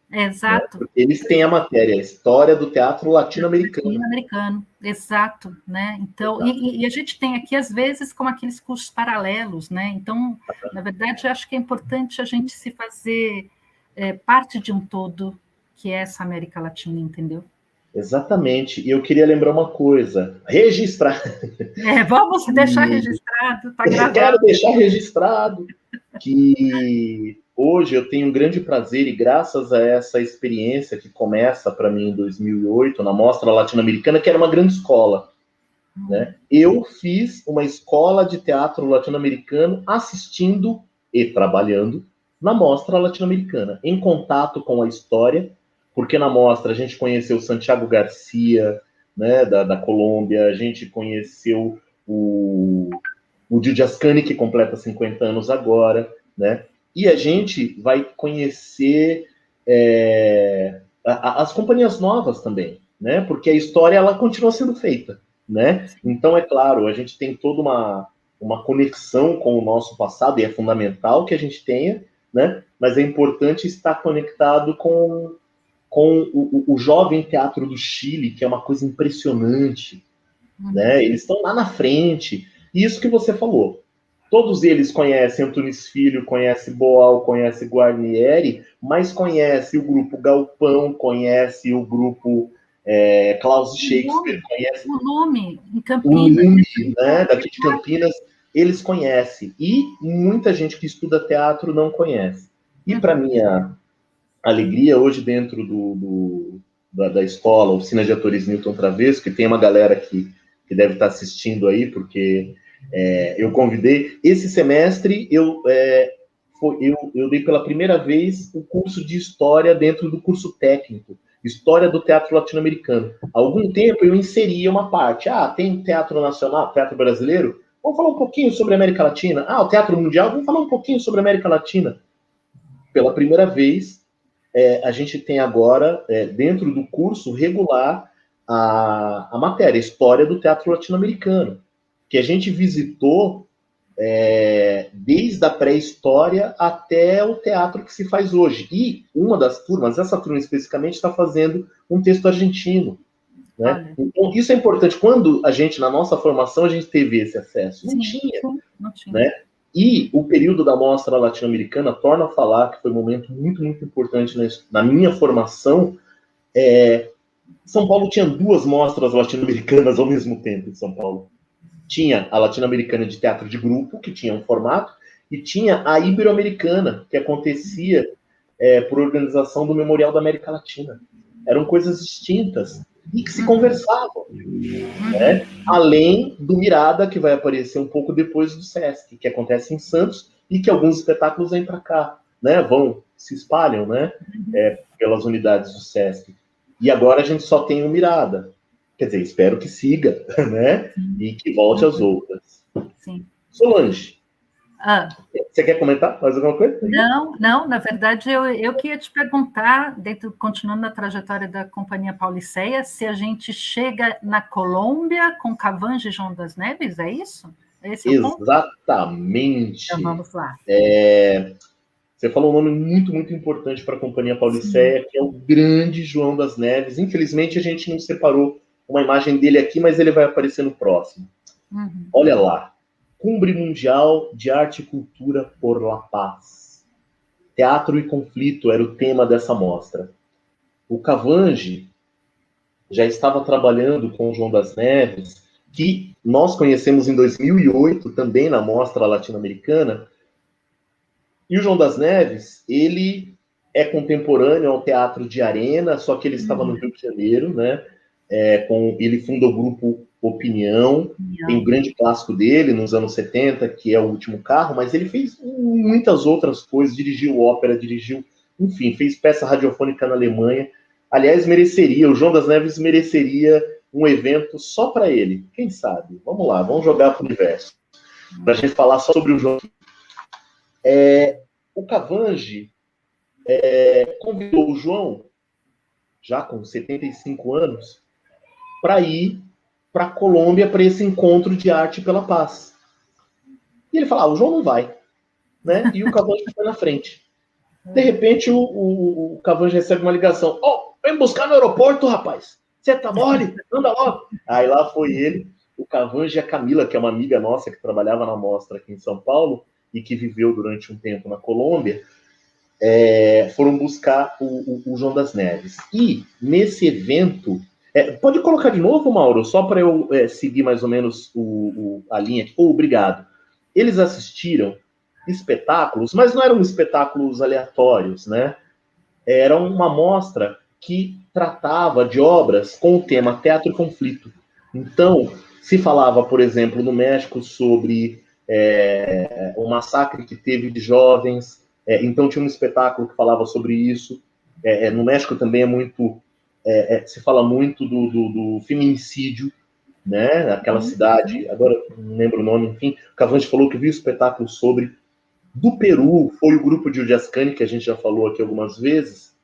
[SPEAKER 2] Exato.
[SPEAKER 1] Né? Eles têm a matéria, a história do teatro latino-americano.
[SPEAKER 2] Latino-americano, exato, né? Então, e a gente tem aqui, às vezes, como aqueles cursos paralelos, né? Então, na verdade, eu acho que é importante a gente se fazer parte de um todo, que é essa América Latina, entendeu?
[SPEAKER 1] Exatamente. E eu queria lembrar uma coisa, registrar.
[SPEAKER 2] Vamos deixar registrado, tá gravado.
[SPEAKER 1] Quero deixar registrado que hoje eu tenho um grande prazer e graças a essa experiência que começa para mim em 2008, na Mostra Latino-Americana, que era uma grande escola, né? Eu fiz uma escola de teatro latino-americano assistindo e trabalhando na Mostra Latino-Americana, em contato com a história porque na mostra a gente conheceu Santiago Garcia, né, da Colômbia, a gente conheceu o Didi Ascani, que completa 50 anos agora, né? E a gente vai conhecer as companhias novas também, né? Porque a história ela continua sendo feita, né? Então, é claro, a gente tem toda uma conexão com o nosso passado, e é fundamental que a gente tenha, né? Mas é importante estar conectado com o jovem teatro do Chile, que é uma coisa impressionante, né? Eles estão lá na frente. E isso que você falou. Todos eles conhecem Antunes Filho, conhecem Boal, conhecem Guarnieri, mas conhece o grupo Galpão, conhece o grupo Klaus Shakespeare, conhece
[SPEAKER 2] o nome em
[SPEAKER 1] o
[SPEAKER 2] Campinas.
[SPEAKER 1] nome, né, daqui de Campinas, eles conhecem. E muita gente que estuda teatro não conhece. E para minha alegria, hoje dentro da escola, Oficina de Atores Newton Travesso, que tem uma galera que deve estar assistindo aí, porque eu convidei. Esse semestre, eu dei pela primeira vez o curso de História dentro do curso técnico, História do Teatro Latino-Americano. Há algum tempo eu inseria uma parte. Tem teatro nacional, teatro brasileiro? Vamos falar um pouquinho sobre a América Latina. O teatro mundial? Vamos falar um pouquinho sobre a América Latina. Pela primeira vez, a gente tem agora, dentro do curso regular, a matéria, História do Teatro Latino-Americano, que a gente visitou desde a pré-história até o teatro que se faz hoje. E uma das turmas, essa turma especificamente, está fazendo um texto argentino. Né? Então, isso é importante. Quando a gente, na nossa formação, a gente teve esse acesso? Não tinha.
[SPEAKER 2] Não tinha.
[SPEAKER 1] Né? E o período da Mostra Latino-Americana torna a falar que foi um momento muito, muito importante na minha formação. São Paulo tinha 2 mostras latino-americanas ao mesmo tempo em São Paulo. Tinha a latino-americana de teatro de grupo, que tinha um formato, e tinha a ibero-americana, que acontecia por organização do Memorial da América Latina. Eram coisas distintas e que se conversavam. Né? Além do Mirada, que vai aparecer um pouco depois do Sesc, que acontece em Santos, e que alguns espetáculos vêm para cá, né? Se espalham, né? Pelas unidades do Sesc. E agora a gente só tem o Mirada. Quer dizer, espero que siga, né? E que volte às outras.
[SPEAKER 2] Sim.
[SPEAKER 1] Solange, você quer comentar mais alguma coisa?
[SPEAKER 2] Não, na verdade, eu queria te perguntar, continuando a trajetória da Companhia Pauliceia, se a gente chega na Colômbia com Cavange e João das Neves, é isso? Esse é o ponto?
[SPEAKER 1] Exatamente.
[SPEAKER 2] Então vamos lá.
[SPEAKER 1] Você falou um nome muito, muito importante para a Companhia Pauliceia, que é o grande João das Neves. Infelizmente, a gente não separou uma imagem dele aqui, mas ele vai aparecer no próximo. Olha lá. Cumbre Mundial de Arte e Cultura por La Paz. Teatro e conflito era o tema dessa mostra. O Cavange já estava trabalhando com o João das Neves, que nós conhecemos em 2008, também na Mostra Latino-Americana. E o João das Neves, ele é contemporâneo ao Teatro de Arena, só que ele estava no Rio de Janeiro, né? Ele funda o grupo Opinião, tem um grande clássico dele, nos anos 70, que é O Último Carro, mas ele fez muitas outras coisas, dirigiu ópera, enfim, fez peça radiofônica na Alemanha. Aliás, o João das Neves mereceria um evento só para ele. Quem sabe? Vamos lá, vamos jogar para o universo. Para a gente falar só sobre o João. O Cavange convidou o João, já com 75 anos, para ir para a Colômbia para esse encontro de arte pela paz. E ele fala, o João não vai. Né? E o Cavange foi na frente. De repente, o Cavange recebe uma ligação. Vem buscar no aeroporto, rapaz. Você tá mole? Anda logo. Aí lá foi ele, o Cavange e a Camila, que é uma amiga nossa que trabalhava na mostra aqui em São Paulo e que viveu durante um tempo na Colômbia, foram buscar o João das Neves. E nesse evento... pode colocar de novo, Mauro, só para eu seguir mais ou menos a linha aqui. Obrigado. Eles assistiram espetáculos, mas não eram espetáculos aleatórios, né? Era uma mostra que tratava de obras com o tema teatro e conflito. Então, se falava, por exemplo, no México sobre o massacre que teve de jovens, então tinha um espetáculo que falava sobre isso. No México também é muito... se fala muito do feminicídio, né? Aquela cidade, agora não lembro o nome, enfim. O Cavanche falou que viu espetáculo sobre. Do Peru, foi o grupo de Udiascani, que a gente já falou aqui algumas vezes,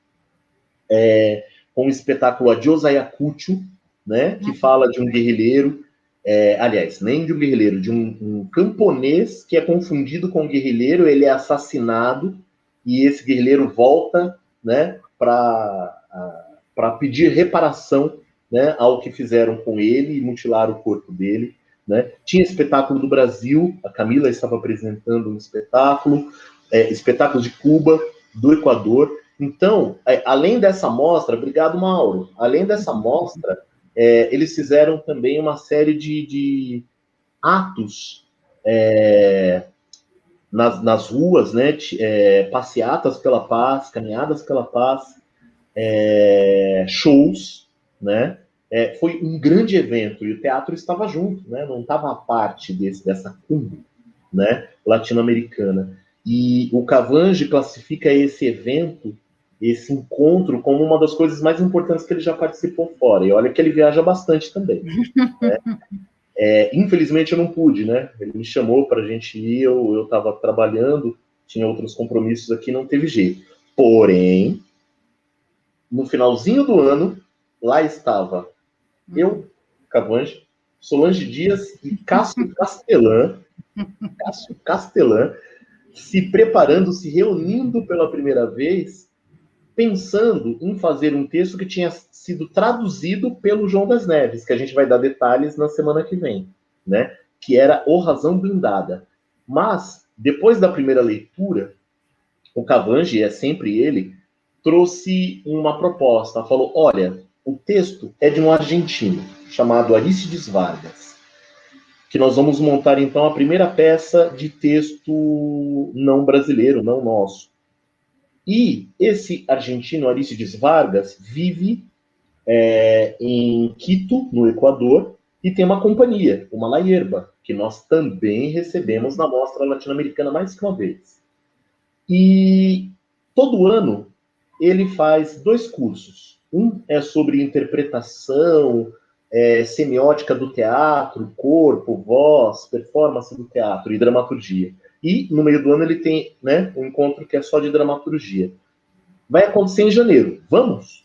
[SPEAKER 1] com o espetáculo Adiós Ayacucho, né? Que fala de um guerrilheiro, aliás, nem de um guerrilheiro, de um camponês que é confundido com um guerrilheiro, ele é assassinado, e esse guerrilheiro volta, né, para pedir reparação, né, ao que fizeram com ele e mutilaram o corpo dele. Né? Tinha espetáculo do Brasil, a Camila estava apresentando um espetáculo, espetáculos de Cuba, do Equador. Então, além dessa mostra, obrigado, Mauro, além dessa mostra, eles fizeram também uma série de atos nas ruas, né? Passeatas pela paz, caminhadas pela paz, shows, né? Foi um grande evento, e o teatro estava junto, né? Não estava à parte dessa cumbre, né, latino-americana. E o Cavange classifica esse evento, esse encontro, como uma das coisas mais importantes que ele já participou fora. E olha que ele viaja bastante também. Né? Infelizmente eu não pude, né? Ele me chamou para a gente ir, eu estava trabalhando, tinha outros compromissos aqui, não teve jeito. Porém, no finalzinho do ano, lá estava eu, Cavange, Solange Dias e Cássio Castelã, se preparando, se reunindo pela primeira vez, pensando em fazer um texto que tinha sido traduzido pelo João das Neves, que a gente vai dar detalhes na semana que vem, né? Que era O Razão Blindada. Mas, depois da primeira leitura, o Cavange, é sempre ele, trouxe uma proposta. Falou, olha, o texto é de um argentino, chamado Arístides Vargas, que nós vamos montar, então, a primeira peça de texto não brasileiro, não nosso. E esse argentino, Arístides Vargas, vive em Quito, no Equador, e tem uma companhia, uma La Hierba, que nós também recebemos na Mostra Latino-Americana mais que uma vez. E todo ano ele faz 2 cursos. Um é sobre interpretação, semiótica do teatro, corpo, voz, performance do teatro e dramaturgia. E no meio do ano ele tem, né, um encontro que é só de dramaturgia. Vai acontecer em janeiro. Vamos?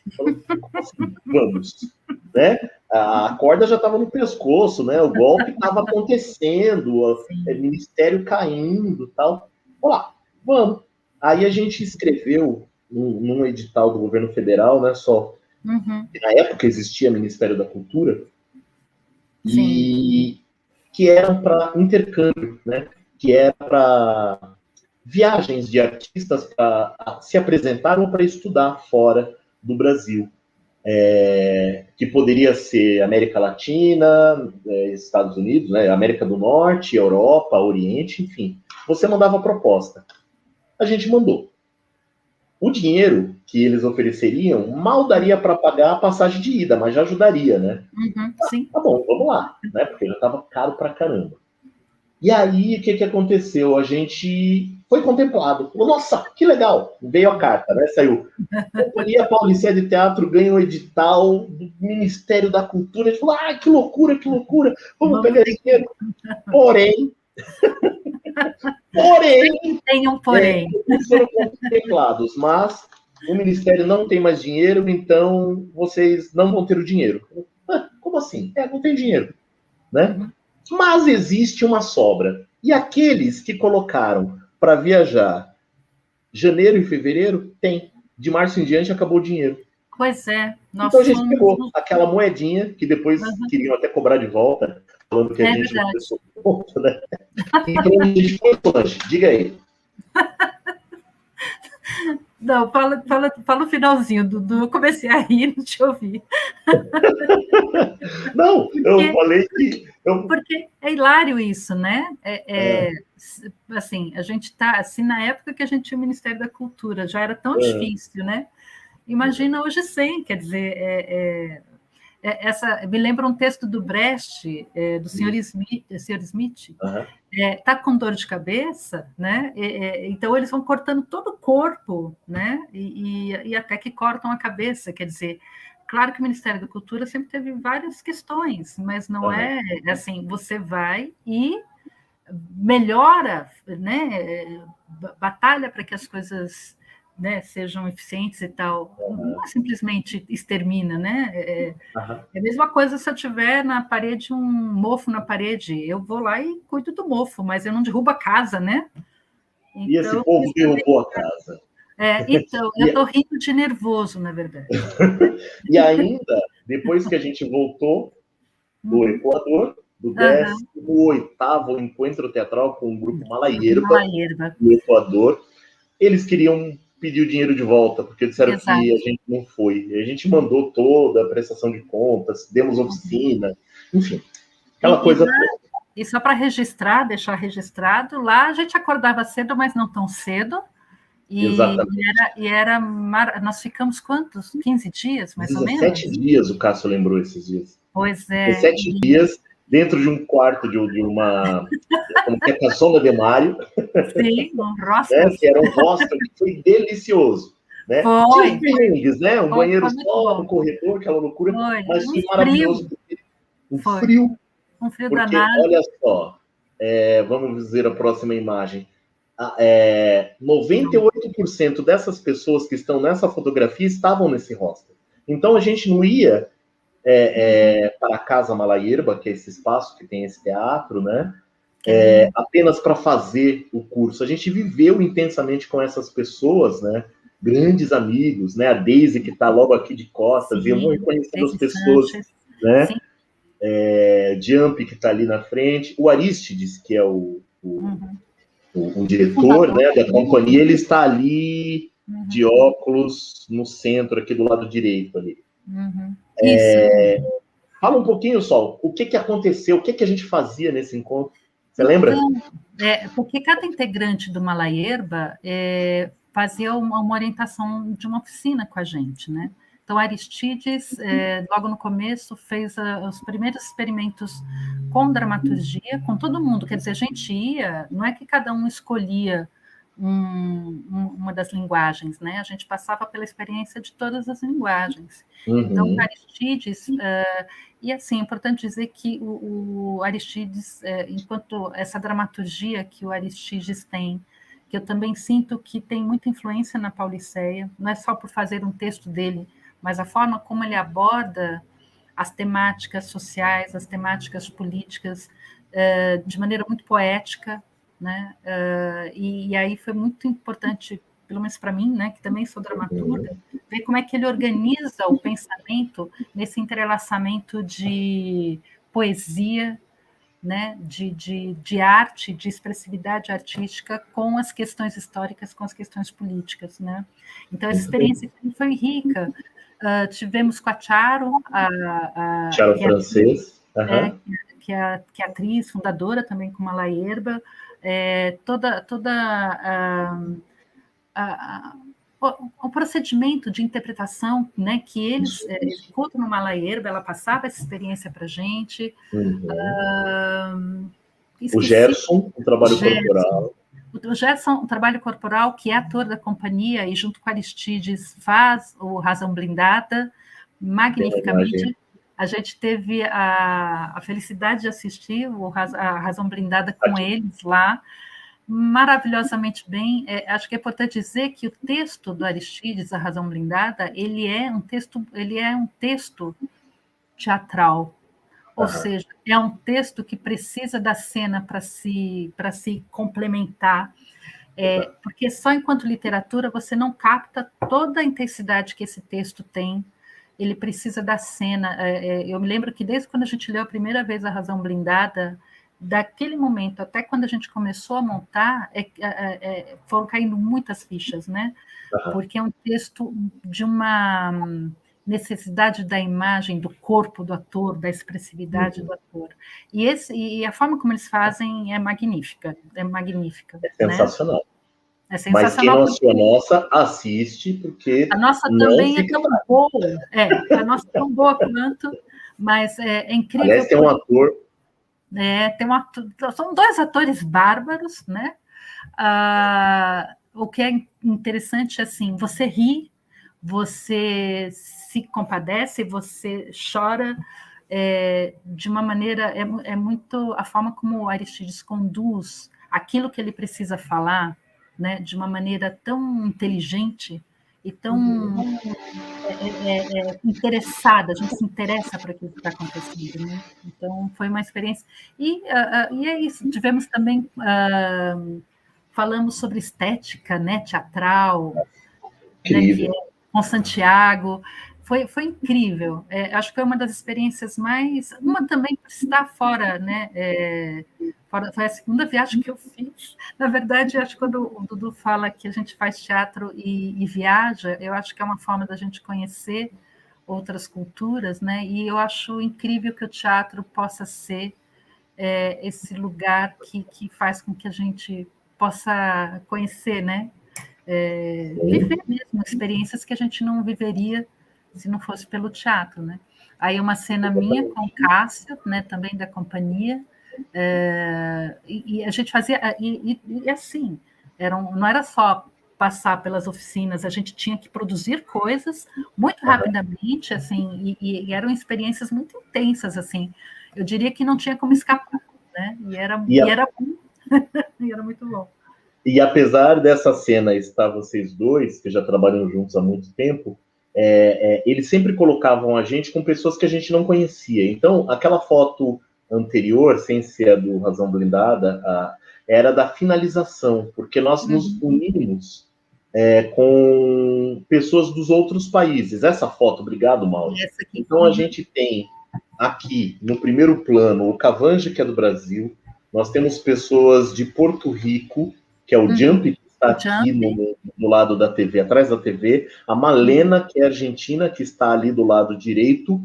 [SPEAKER 1] Assim, vamos. Né? A corda já estava no pescoço, né? O golpe estava acontecendo, o ministério caindo, tal. Olá, vamos. Aí a gente escreveu num edital do governo federal, né? Só na época existia Ministério da Cultura, e que eram para intercâmbio, né? Que era para viagens de artistas para se apresentar ou para estudar fora do Brasil. Que poderia ser América Latina, Estados Unidos, né? América do Norte, Europa, Oriente, enfim. Você mandava a proposta. A gente mandou. O dinheiro que eles ofereceriam mal daria para pagar a passagem de ida, mas já ajudaria, né?
[SPEAKER 2] Sim.
[SPEAKER 1] Tá bom, vamos lá, né? Porque já estava caro para caramba. E aí, o que aconteceu? A gente foi contemplado. Falou, nossa, que legal! Veio a carta, né? Saiu. Companhia Paulista de Teatro ganha o edital do Ministério da Cultura. A gente falou, que loucura, que loucura! Vamos pegar dinheiro. Porém,
[SPEAKER 2] tem um porém.
[SPEAKER 1] Foram contemplados, mas o Ministério não tem mais dinheiro, então vocês não vão ter o dinheiro. Como assim? Não tem dinheiro, né? Mas existe uma sobra. E aqueles que colocaram para viajar janeiro e fevereiro, tem. De março em diante acabou o dinheiro.
[SPEAKER 2] Pois é.
[SPEAKER 1] Então a gente pegou aquela moedinha, que depois queriam até cobrar de volta, falando que a gente não prestou ponto, né? Então a gente foi longe. Diga aí.
[SPEAKER 2] Não, fala o finalzinho, Dudu. Eu comecei a rir, não te ouvi.
[SPEAKER 1] Não, eu falei que...
[SPEAKER 2] Porque é hilário isso, né? Assim, a gente está... Assim, na época que a gente tinha o Ministério da Cultura, já era tão difícil, né? Imagina hoje sem, quer dizer... me lembra um texto do Brecht, do Sr. Smith, tá com dor de cabeça, né? Então eles vão cortando todo o corpo, né? E até que cortam a cabeça, quer dizer, claro que o Ministério da Cultura sempre teve várias questões, mas não é assim, você vai e melhora, né? Batalha para que as coisas, né, sejam eficientes e tal, não é simplesmente extermina, né? É a mesma coisa se eu tiver na parede um mofo na parede, eu vou lá e cuido do mofo, mas eu não derrubo a casa, né?
[SPEAKER 1] Então, e esse povo derrubou a casa.
[SPEAKER 2] Então, eu estou rindo de nervoso, na verdade.
[SPEAKER 1] E ainda, depois que a gente voltou do Equador, do 18º Encontro Teatral com o grupo Malaierba, no Equador, eles queriam pedir o dinheiro de volta, porque disseram que a gente não foi. E a gente mandou toda a prestação de contas, demos oficina, enfim, aquela coisa toda.
[SPEAKER 2] E só para registrar, deixar registrado, lá a gente acordava cedo, mas não tão cedo. Nós ficamos quantos? 15 dias, mais ou menos?
[SPEAKER 1] 17 dias, o Cássio lembrou esses dias.
[SPEAKER 2] Pois é.
[SPEAKER 1] 17 dias dentro de um quarto de uma como que é, caçonga de Mário.
[SPEAKER 2] Sim, um hostel.
[SPEAKER 1] Né, que era um hostel que foi delicioso. Né?
[SPEAKER 2] Foi.
[SPEAKER 1] Tinha perrengues, né? Um banheiro só no corredor, aquela loucura, mas foi maravilhoso. Um frio.
[SPEAKER 2] Um frio
[SPEAKER 1] porque,
[SPEAKER 2] danado.
[SPEAKER 1] olha só, vamos ver a próxima imagem. 98% dessas pessoas que estão nessa fotografia estavam nesse hostel. Então, a gente não ia para a Casa Malaierba, que é esse espaço que tem esse teatro, né? Apenas para fazer o curso. A gente viveu intensamente com essas pessoas, né? Grandes amigos, né? A Deise, que está logo aqui de costas, e eu vou reconhecendo as pessoas, né? Jump, que está ali na frente, o Aristides, que é o diretor, né, da companhia, ele está ali de óculos no centro, aqui do lado direito ali. Fala um pouquinho, Sol, o que aconteceu, o que a gente fazia nesse encontro? Você lembra?
[SPEAKER 2] Porque cada integrante do Malaierba fazia uma orientação de uma oficina com a gente, né? Então, Aristides, logo no começo, fez os primeiros experimentos com dramaturgia, com todo mundo. Quer dizer, a gente ia, não é que cada um escolhia uma das linguagens, né? A gente passava pela experiência de todas as linguagens. Então, Aristides... E, assim, é importante dizer que o Aristides, enquanto essa dramaturgia que o Aristides tem, que eu também sinto que tem muita influência na Pauliceia, não é só por fazer um texto dele, mas a forma como ele aborda as temáticas sociais, as temáticas políticas, de maneira muito poética, né? E aí foi muito importante, pelo menos para mim, né, que também sou dramaturga, ver como é que ele organiza o pensamento nesse entrelaçamento de poesia, né, de arte, de expressividade artística com as questões históricas, com as questões políticas, né? Então, essa experiência foi rica. Tivemos com a Charo,
[SPEAKER 1] Charo francês,
[SPEAKER 2] que é atriz, fundadora também com Malaierba, toda o procedimento de interpretação, né, que eles executam no Malaierba, ela passava essa experiência para a gente.
[SPEAKER 1] O Gerson, o trabalho corporal.
[SPEAKER 2] O Gerson, o trabalho corporal, que é ator da companhia, e junto com Aristides faz o Razão Blindada, magnificamente. A gente teve a felicidade de assistir a Razão Blindada com eles lá, maravilhosamente bem. Acho que é importante dizer que o texto do Aristides, A Razão Blindada, ele é um texto teatral, ou seja, é um texto que precisa da cena para se complementar, porque só enquanto literatura você não capta toda a intensidade que esse texto tem. Ele precisa da cena. Eu me lembro que desde quando a gente leu a primeira vez A Razão Blindada, daquele momento até quando a gente começou a montar, foram caindo muitas fichas, né? Porque é um texto de uma necessidade da imagem, do corpo do ator, da expressividade do ator. E a forma como eles fazem é magnífica. É magnífica.
[SPEAKER 1] É sensacional.
[SPEAKER 2] Né? É sensacional.
[SPEAKER 1] Mas quem não assistiu a nossa, assiste, porque
[SPEAKER 2] a nossa também é tão boa. A nossa é tão boa quanto, mas é incrível.
[SPEAKER 1] Aliás, tem um ator
[SPEAKER 2] São dois atores bárbaros, né? O que é interessante, assim, você ri, você se compadece, você chora de uma maneira, é muito a forma como o Arístides conduz aquilo que ele precisa falar, né, de uma maneira tão inteligente e tão interessada, a gente se interessa para aquilo que está acontecendo, né? Então, foi uma experiência. E é isso, tivemos também, falamos sobre estética, né, teatral, né, que é com Santiago, foi incrível. Acho que foi uma das experiências mais... Uma também por estar fora, né? Foi a segunda viagem que eu fiz. Na verdade, acho que quando o Dudu fala que a gente faz teatro e viaja, eu acho que é uma forma da gente conhecer outras culturas, né? E eu acho incrível que o teatro possa ser esse lugar que faz com que a gente possa conhecer, né? Viver mesmo experiências que a gente não viveria se não fosse pelo teatro, né? Aí uma cena minha com o Cássio, né, também da companhia, e a gente fazia, e assim, não era só passar pelas oficinas, a gente tinha que produzir coisas muito rapidamente, assim, e eram experiências muito intensas, assim, eu diria que não tinha como escapar, né? E era bom, e era muito bom.
[SPEAKER 1] E apesar dessa cena estar vocês dois, que já trabalham juntos há muito tempo, eles sempre colocavam a gente com pessoas que a gente não conhecia. Então, aquela foto anterior, sem ser a do Razão Blindada, era da finalização, porque nós nos unimos com pessoas dos outros países. Essa foto, obrigado, Mauro. Então, a gente tem aqui, no primeiro plano, o Cavange, que é do Brasil, nós temos pessoas de Porto Rico, que é o Jump, que está aqui do lado da TV, atrás da TV, a Malena, que é argentina, que está ali do lado direito,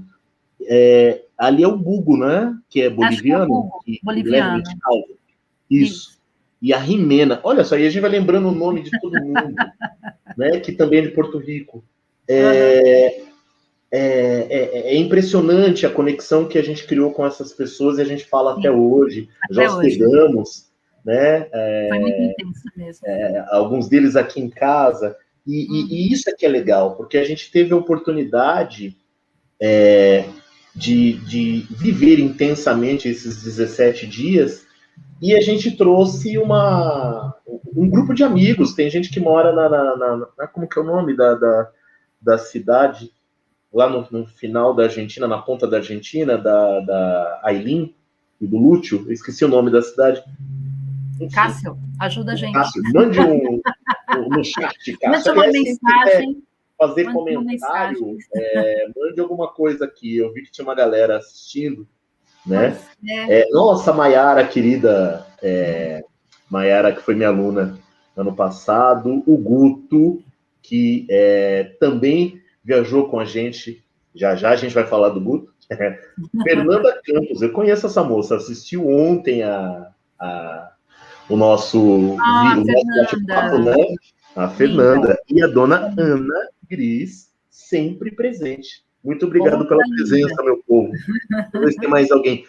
[SPEAKER 1] ali é o Bugo, né? Que é boliviano.
[SPEAKER 2] Boliviano.
[SPEAKER 1] Isso. E a Rimena, olha só, e a gente vai lembrando o nome de todo mundo, né? Que também é de Porto Rico. É impressionante a conexão que a gente criou com essas pessoas e a gente fala até hoje. Já hospedamos, né?
[SPEAKER 2] Foi muito intenso mesmo.
[SPEAKER 1] Alguns deles aqui em casa. E isso é que é legal, porque a gente teve a oportunidade de viver intensamente esses 17 dias e a gente trouxe um grupo de amigos. Tem gente que mora como que é o nome da cidade? Lá no final da Argentina, na ponta da Argentina, da Ailín e do Lúcio, eu esqueci o nome da cidade.
[SPEAKER 2] Enfim, Cássio, ajuda a gente.
[SPEAKER 1] Cássio, mande no chat, Cássio.
[SPEAKER 2] Mande uma mensagem.
[SPEAKER 1] Fazer comentário, mande alguma coisa aqui. Eu vi que tinha uma galera assistindo, né? Nossa, Maiara, querida, Maiara, que foi minha aluna ano passado, o Guto, que também viajou com a gente, já a gente vai falar do Guto. Fernanda Campos, eu conheço essa moça, assistiu ontem o nosso bate-papo, né? A Fernanda. E a dona Ana Gris, sempre presente. Muito obrigado pela presença, meu povo. Vamos ver se tem mais alguém.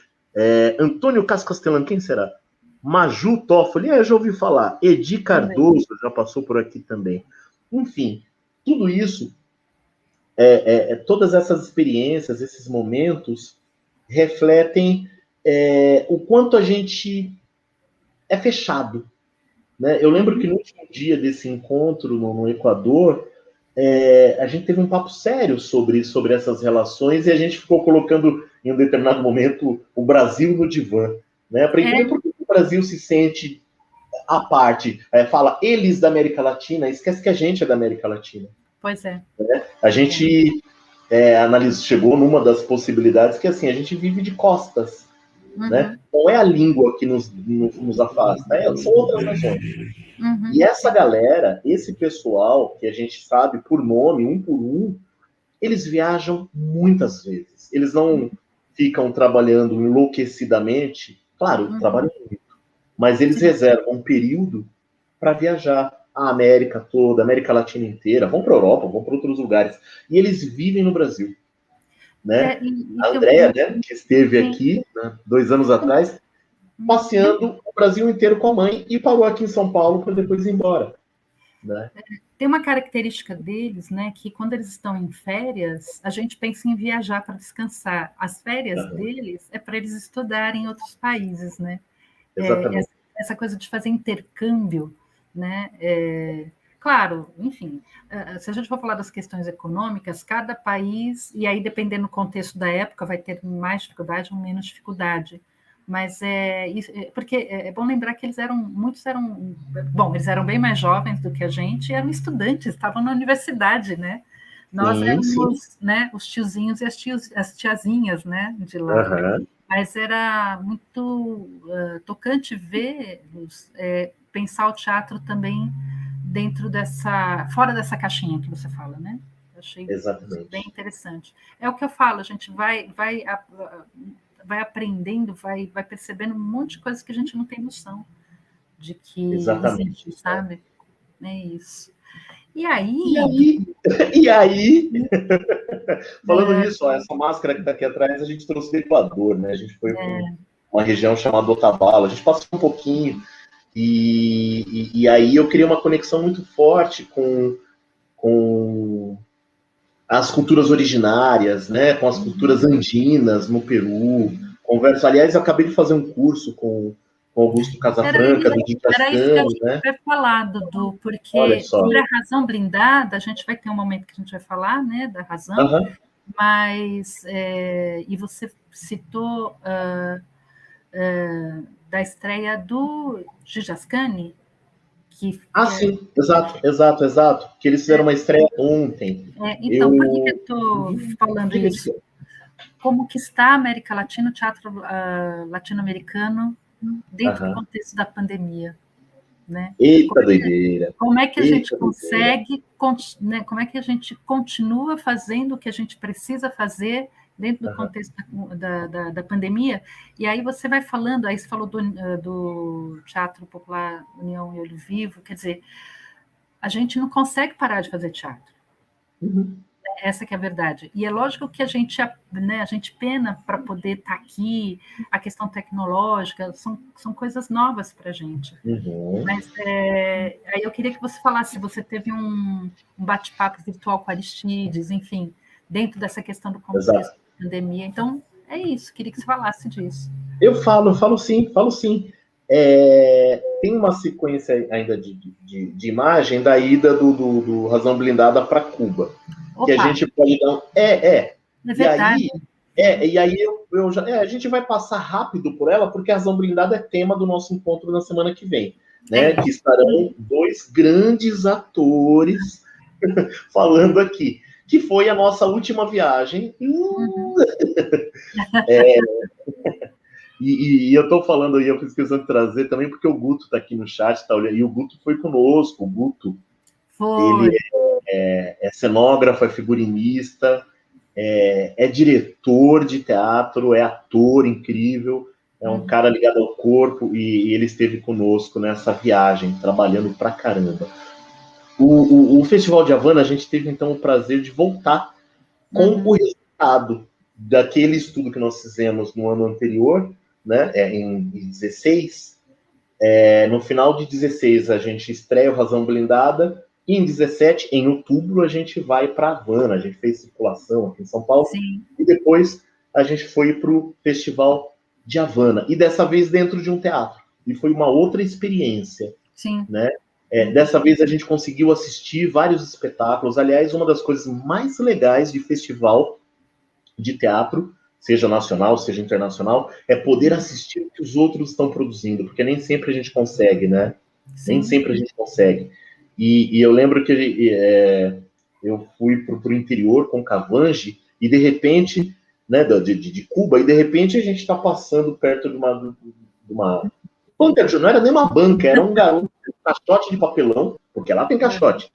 [SPEAKER 1] Antônio Castelano, quem será? Maju Toffoli, eu já ouvi falar. Edi Cardoso já passou por aqui também. Enfim, tudo isso todas essas experiências, esses momentos, refletem o quanto a gente é fechado. Né? Eu lembro que no último dia desse encontro no Equador, a gente teve um papo sério sobre essas relações e a gente ficou colocando, em um determinado momento, o Brasil no divã. Né? Primeiro, porque o Brasil se sente à parte, fala eles da América Latina, esquece que a gente é da América Latina.
[SPEAKER 2] Pois é.
[SPEAKER 1] A gente chegou numa das possibilidades que, assim, a gente vive de costas, né? Não é a língua que nos afasta, são outras nações. E essa galera, esse pessoal, que a gente sabe por nome, um por um, eles viajam muitas vezes. Eles não ficam trabalhando enlouquecidamente, claro, trabalham muito, mas eles reservam um período para viajar. A América toda, a América Latina inteira, vão para a Europa, vão para outros lugares. E eles vivem no Brasil. Né? A Andréa, né, que esteve aqui 2 anos atrás, passeando o Brasil inteiro com a mãe e parou aqui em São Paulo para depois ir embora, né?
[SPEAKER 2] Tem uma característica deles, né, que quando eles estão em férias, a gente pensa em viajar para descansar. As férias deles é para eles estudarem em outros países, né?
[SPEAKER 1] Exatamente.
[SPEAKER 2] Essa coisa de fazer intercâmbio, né? Claro, enfim, se a gente for falar das questões econômicas, cada país, e aí dependendo do contexto da época, vai ter mais dificuldade ou menos dificuldade. Mas porque é bom lembrar que muitos eram, bom, eles eram bem mais jovens do que a gente, e eram estudantes, estavam na universidade, né? Nós éramos, né, os tiozinhos e as tiazinhas, né, de lá. Mas era muito tocante ver, pensar o teatro também fora dessa caixinha que você fala, né? Eu achei bem interessante. É o que eu falo, a gente vai aprendendo, vai percebendo um monte de coisas que a gente não tem noção de que existe, sabe? É isso. E aí,
[SPEAKER 1] falando nisso, essa máscara que está aqui atrás, a gente trouxe do Equador, né? A gente foi para uma região chamada Otavalo, a gente passou um pouquinho, e aí eu criei uma conexão muito forte com as culturas originárias, né? Com as culturas andinas no Peru. Converso, aliás, eu acabei de fazer um curso com Augusto Casafranca, do
[SPEAKER 2] Era isso que eu tinha falado, Dudu, porque sobre a razão blindada, a gente vai ter um momento que a gente vai falar, né, da razão, mas, e você citou da estreia do Gigi Ascani,
[SPEAKER 1] sim, exato, que eles fizeram uma estreia ontem.
[SPEAKER 2] Então, por que eu estou falando isso? Como que está a América Latina, o teatro latino-americano, dentro do contexto da pandemia, né?
[SPEAKER 1] Eita doideira!
[SPEAKER 2] Como é que a gente consegue, né, como é que a gente continua fazendo o que a gente precisa fazer dentro do contexto da pandemia? E aí você vai falando, aí você falou do Teatro Popular União e Olho Vivo, quer dizer, a gente não consegue parar de fazer teatro. Essa que é a verdade. E é lógico que a gente pena para poder estar aqui, a questão tecnológica, são coisas novas para a gente. Mas aí eu queria que você falasse se você teve um bate-papo virtual com Aristides, enfim, dentro dessa questão do contexto da pandemia. Então, é isso, queria que você falasse disso.
[SPEAKER 1] Eu falo sim. Tem uma sequência ainda de imagem da ida do Razão Blindada para Cuba. Que a gente pode dar.
[SPEAKER 2] É verdade.
[SPEAKER 1] E aí a gente vai passar rápido por ela, porque a Razão Blindada é tema do nosso encontro na semana que vem, né? Que estarão dois grandes atores falando aqui, que foi a nossa última viagem. E eu estou falando aí, eu fiz questão de trazer também, porque o Guto está aqui no chat, tá olhando, e o Guto foi conosco. O Guto, ele é cenógrafo, é figurinista, é diretor de teatro, é ator incrível, é um cara ligado ao corpo, e ele esteve conosco nessa viagem, trabalhando pra caramba. O Festival de Havana, a gente teve então o prazer de voltar com o resultado daquele estudo que nós fizemos no ano anterior, né, em 16. No final de 16, a gente estreia o Razão Blindada, e em 17, em outubro, a gente vai para Havana, a gente fez circulação aqui em São Paulo, e depois a gente foi para o Festival de Havana, e dessa vez dentro de um teatro, e foi uma outra experiência, né? Dessa vez a gente conseguiu assistir vários espetáculos. Aliás, uma das coisas mais legais de festival de teatro, seja nacional, seja internacional, é poder assistir o que os outros estão produzindo, porque nem sempre a gente consegue, né? Nem sempre a gente consegue. E eu lembro que eu fui para o interior com Cavange, e de repente, né, de Cuba, e de repente a gente está passando perto de uma banca, não era nem uma banca, era um garoto, um caixote de papelão, porque lá tem caixote,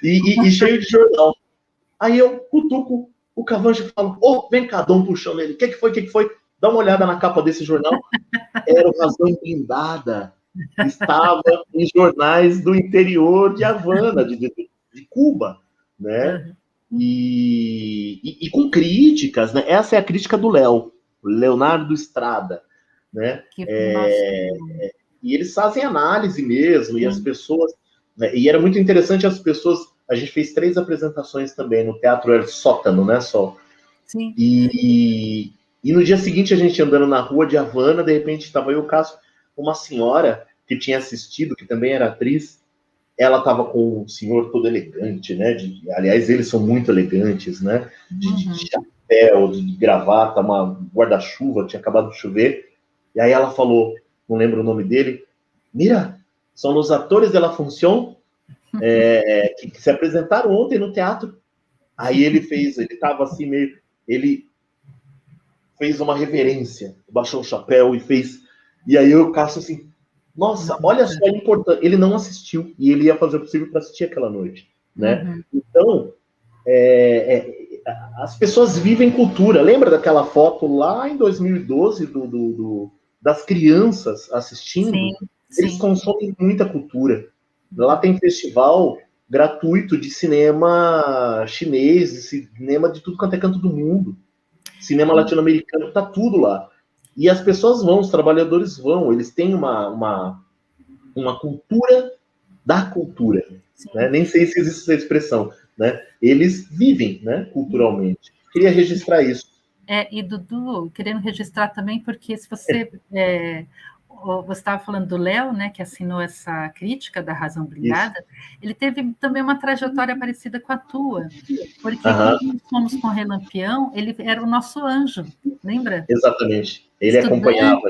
[SPEAKER 1] e cheio de jornal. Aí eu cutuco o Cavange e falo, vem cá, dá um puxão nele. O que foi? Dá uma olhada na capa desse jornal. Era o Razão Blindada. Estava em jornais do interior de Havana, de Cuba, né? E com críticas, né? Essa é a crítica do Leonardo Estrada. né?
[SPEAKER 2] Que nosso...
[SPEAKER 1] E eles fazem análise mesmo, e as pessoas... Né? E era muito interessante as pessoas... A gente fez 3 apresentações também no Teatro El Sótano, né, Sol?
[SPEAKER 2] Sim.
[SPEAKER 1] E no dia seguinte, a gente andando na rua de Havana, de repente estava eu e o Cássio, uma senhora que tinha assistido, que também era atriz, ela estava com um senhor todo elegante, né? Aliás, eles são muito elegantes, né? De chapéu, de gravata, uma guarda-chuva, tinha acabado de chover. E aí ela falou, não lembro o nome dele, mira, são os atores da Función que se apresentaram ontem no teatro. Aí ele estava assim meio... Ele fez uma reverência, baixou o chapéu e fez... E aí eu, Cássio, assim, nossa, olha só a importância. Ele não assistiu, e ele ia fazer o possível para assistir aquela noite, né? Então, as pessoas vivem cultura. Lembra daquela foto lá em 2012 das crianças assistindo?
[SPEAKER 2] Sim,
[SPEAKER 1] Eles consomem muita cultura. Lá tem festival gratuito de cinema chinês, de cinema de tudo quanto é canto do mundo. Cinema latino-americano, tá tudo lá. E as pessoas vão, os trabalhadores vão, eles têm uma cultura da cultura. Né? Nem sei se existe essa expressão. Né? Eles vivem, né, culturalmente. Queria registrar isso.
[SPEAKER 2] E Dudu, querendo registrar também, porque se você... você estava falando do Léo, né, que assinou essa crítica da Razão Blindada, ele teve também uma trajetória parecida com a tua, porque quando nós fomos com o Relampião, ele era o nosso anjo, lembra?
[SPEAKER 1] Exatamente, ele acompanhava.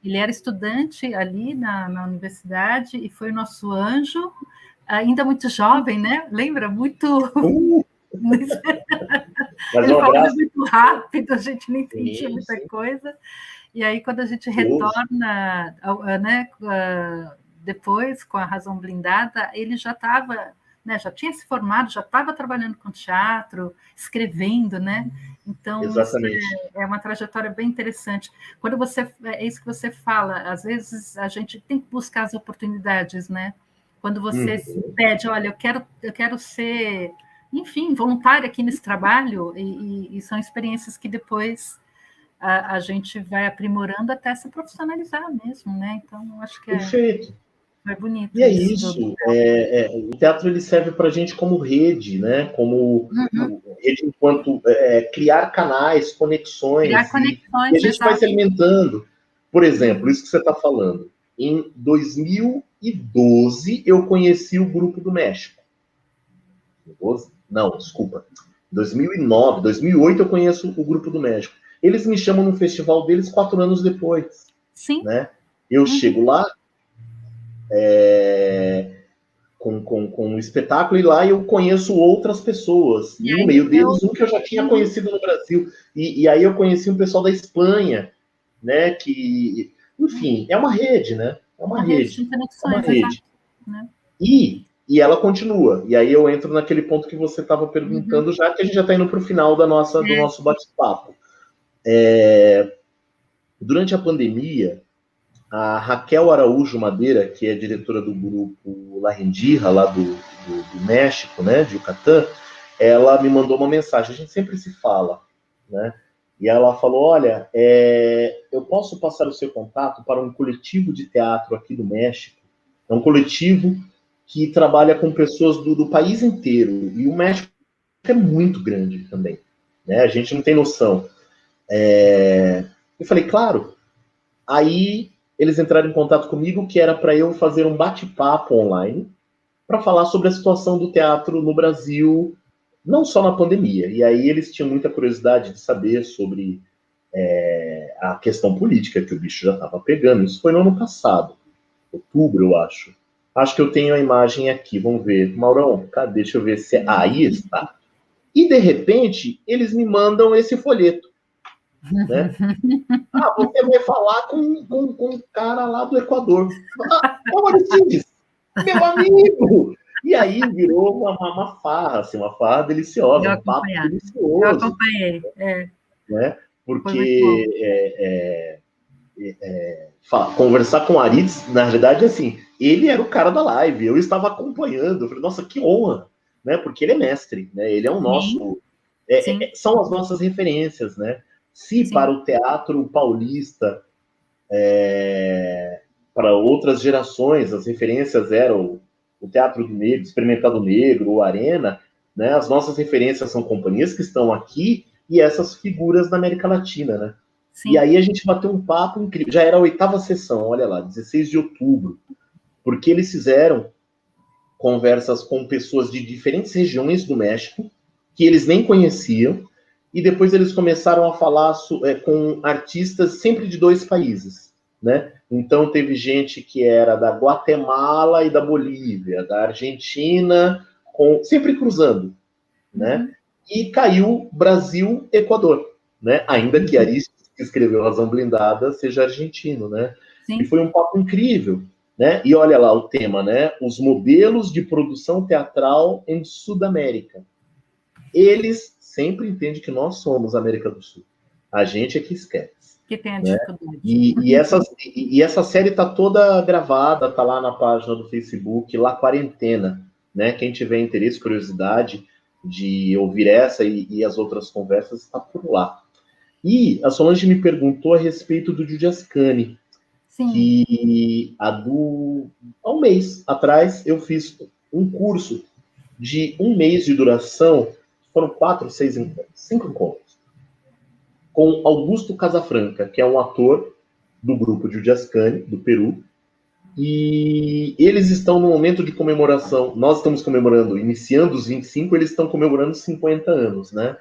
[SPEAKER 2] Ele era estudante ali na universidade e foi o nosso anjo, ainda muito jovem, né? Lembra? Muito... Ele falava muito rápido, a gente não entendia muita coisa. E aí, quando a gente retorna, né, depois, com a Razão Blindada, ele já estava, né, já tinha se formado, já estava trabalhando com teatro, escrevendo, né? Então,
[SPEAKER 1] exatamente.
[SPEAKER 2] Isso é uma trajetória bem interessante. Quando é isso que você fala, às vezes a gente tem que buscar as oportunidades, né? Quando você pede, olha, eu quero ser, enfim, voluntária aqui nesse trabalho, e são experiências que depois a gente vai aprimorando até se profissionalizar mesmo, né? Então, acho que
[SPEAKER 1] Perfeito.
[SPEAKER 2] É bonito.
[SPEAKER 1] E é isso. O teatro ele serve para a gente como rede, né? Como rede enquanto criar canais, conexões.
[SPEAKER 2] Criar conexões,
[SPEAKER 1] e a gente vai se alimentando. Por exemplo, isso que você está falando. Em 2012, eu conheci o Grupo do México. 2012? Não, desculpa. 2009, 2008 eu conheço o Grupo do México. Eles me chamam no festival deles 4 anos depois.
[SPEAKER 2] Sim.
[SPEAKER 1] Né? Eu chego lá com um espetáculo e lá eu conheço outras pessoas. E no meio deles, um que eu já tinha conhecido no Brasil. E aí eu conheci um pessoal da Espanha, né? Que, enfim, é uma rede, né? É uma rede. É uma rede.
[SPEAKER 2] Né?
[SPEAKER 1] E ela continua. E aí eu entro naquele ponto que você estava perguntando, já que a gente já está indo para o final do nosso bate-papo. Durante a pandemia, a Raquel Araújo Madeira, que é diretora do grupo La Rendija, lá do México, né, de Yucatán, ela me mandou uma mensagem. A gente sempre se fala, né? E ela falou, olha, eu posso passar o seu contato para um coletivo de teatro aqui do México. É um coletivo que trabalha com pessoas do país inteiro. E o México é muito grande também, né? A gente não tem noção. Eu falei, claro. Aí eles entraram em contato comigo que era para eu fazer um bate-papo online para falar sobre a situação do teatro no Brasil, não só na pandemia. E aí eles tinham muita curiosidade de saber sobre a questão política, que o bicho já estava pegando. Isso foi no ano passado, outubro, eu acho. Acho que eu tenho a imagem aqui, vamos ver. Maurão, cadê? Deixa eu ver se... Aí está. E, de repente, eles me mandam esse folheto. Né? Você vai falar com um cara lá do Equador. É o Aristides, meu amigo! E aí virou uma farra, assim, uma farra deliciosa, um papo delicioso.
[SPEAKER 2] Eu acompanhei,
[SPEAKER 1] né? Porque conversar com o Aristides, na verdade, assim, ele era o cara da live, eu estava acompanhando, eu falei, nossa, que honra, né? Porque ele é mestre, né? Ele é o nosso... são as nossas referências, né? Se para o teatro paulista para outras gerações, as referências eram o Teatro do Negro, Experimentado Negro, o Arena, né? As nossas referências são companhias que estão aqui e essas figuras da América Latina, né? Sim. E aí a gente bateu um papo incrível. Já era a 8ª sessão, olha lá, 16 de outubro, porque eles fizeram conversas com pessoas de diferentes regiões do México, que eles nem conheciam, e depois eles começaram a falar com artistas sempre de 2 países, né? Então teve gente que era da Guatemala e da Bolívia, da Argentina, sempre cruzando, né? E caiu Brasil-Equador, né? Ainda que Aristóteles, que escreveu Razão Blindada, seja argentino, né? Sim. E foi um papo incrível, né? E olha lá o tema, né? Os modelos de produção teatral em Sudamérica. Eles sempre entendem que nós somos América do Sul. A gente é que esquece.
[SPEAKER 2] Que tem a dificuldade.
[SPEAKER 1] E essa série tá toda gravada, tá lá na página do Facebook, La Quarentena, né? Quem tiver interesse, curiosidade de ouvir essa e as outras conversas, está por lá. E a Solange me perguntou a respeito do Judy Ascani, que há um mês atrás eu fiz um curso de 1 mês de duração, foram 4, 6 encontros, 5 encontros, com Augusto Casafranca, que é um ator do grupo Judy Ascani, do Peru, e eles estão no momento de comemoração, nós estamos comemorando, iniciando os 25, eles estão comemorando 50 anos, né?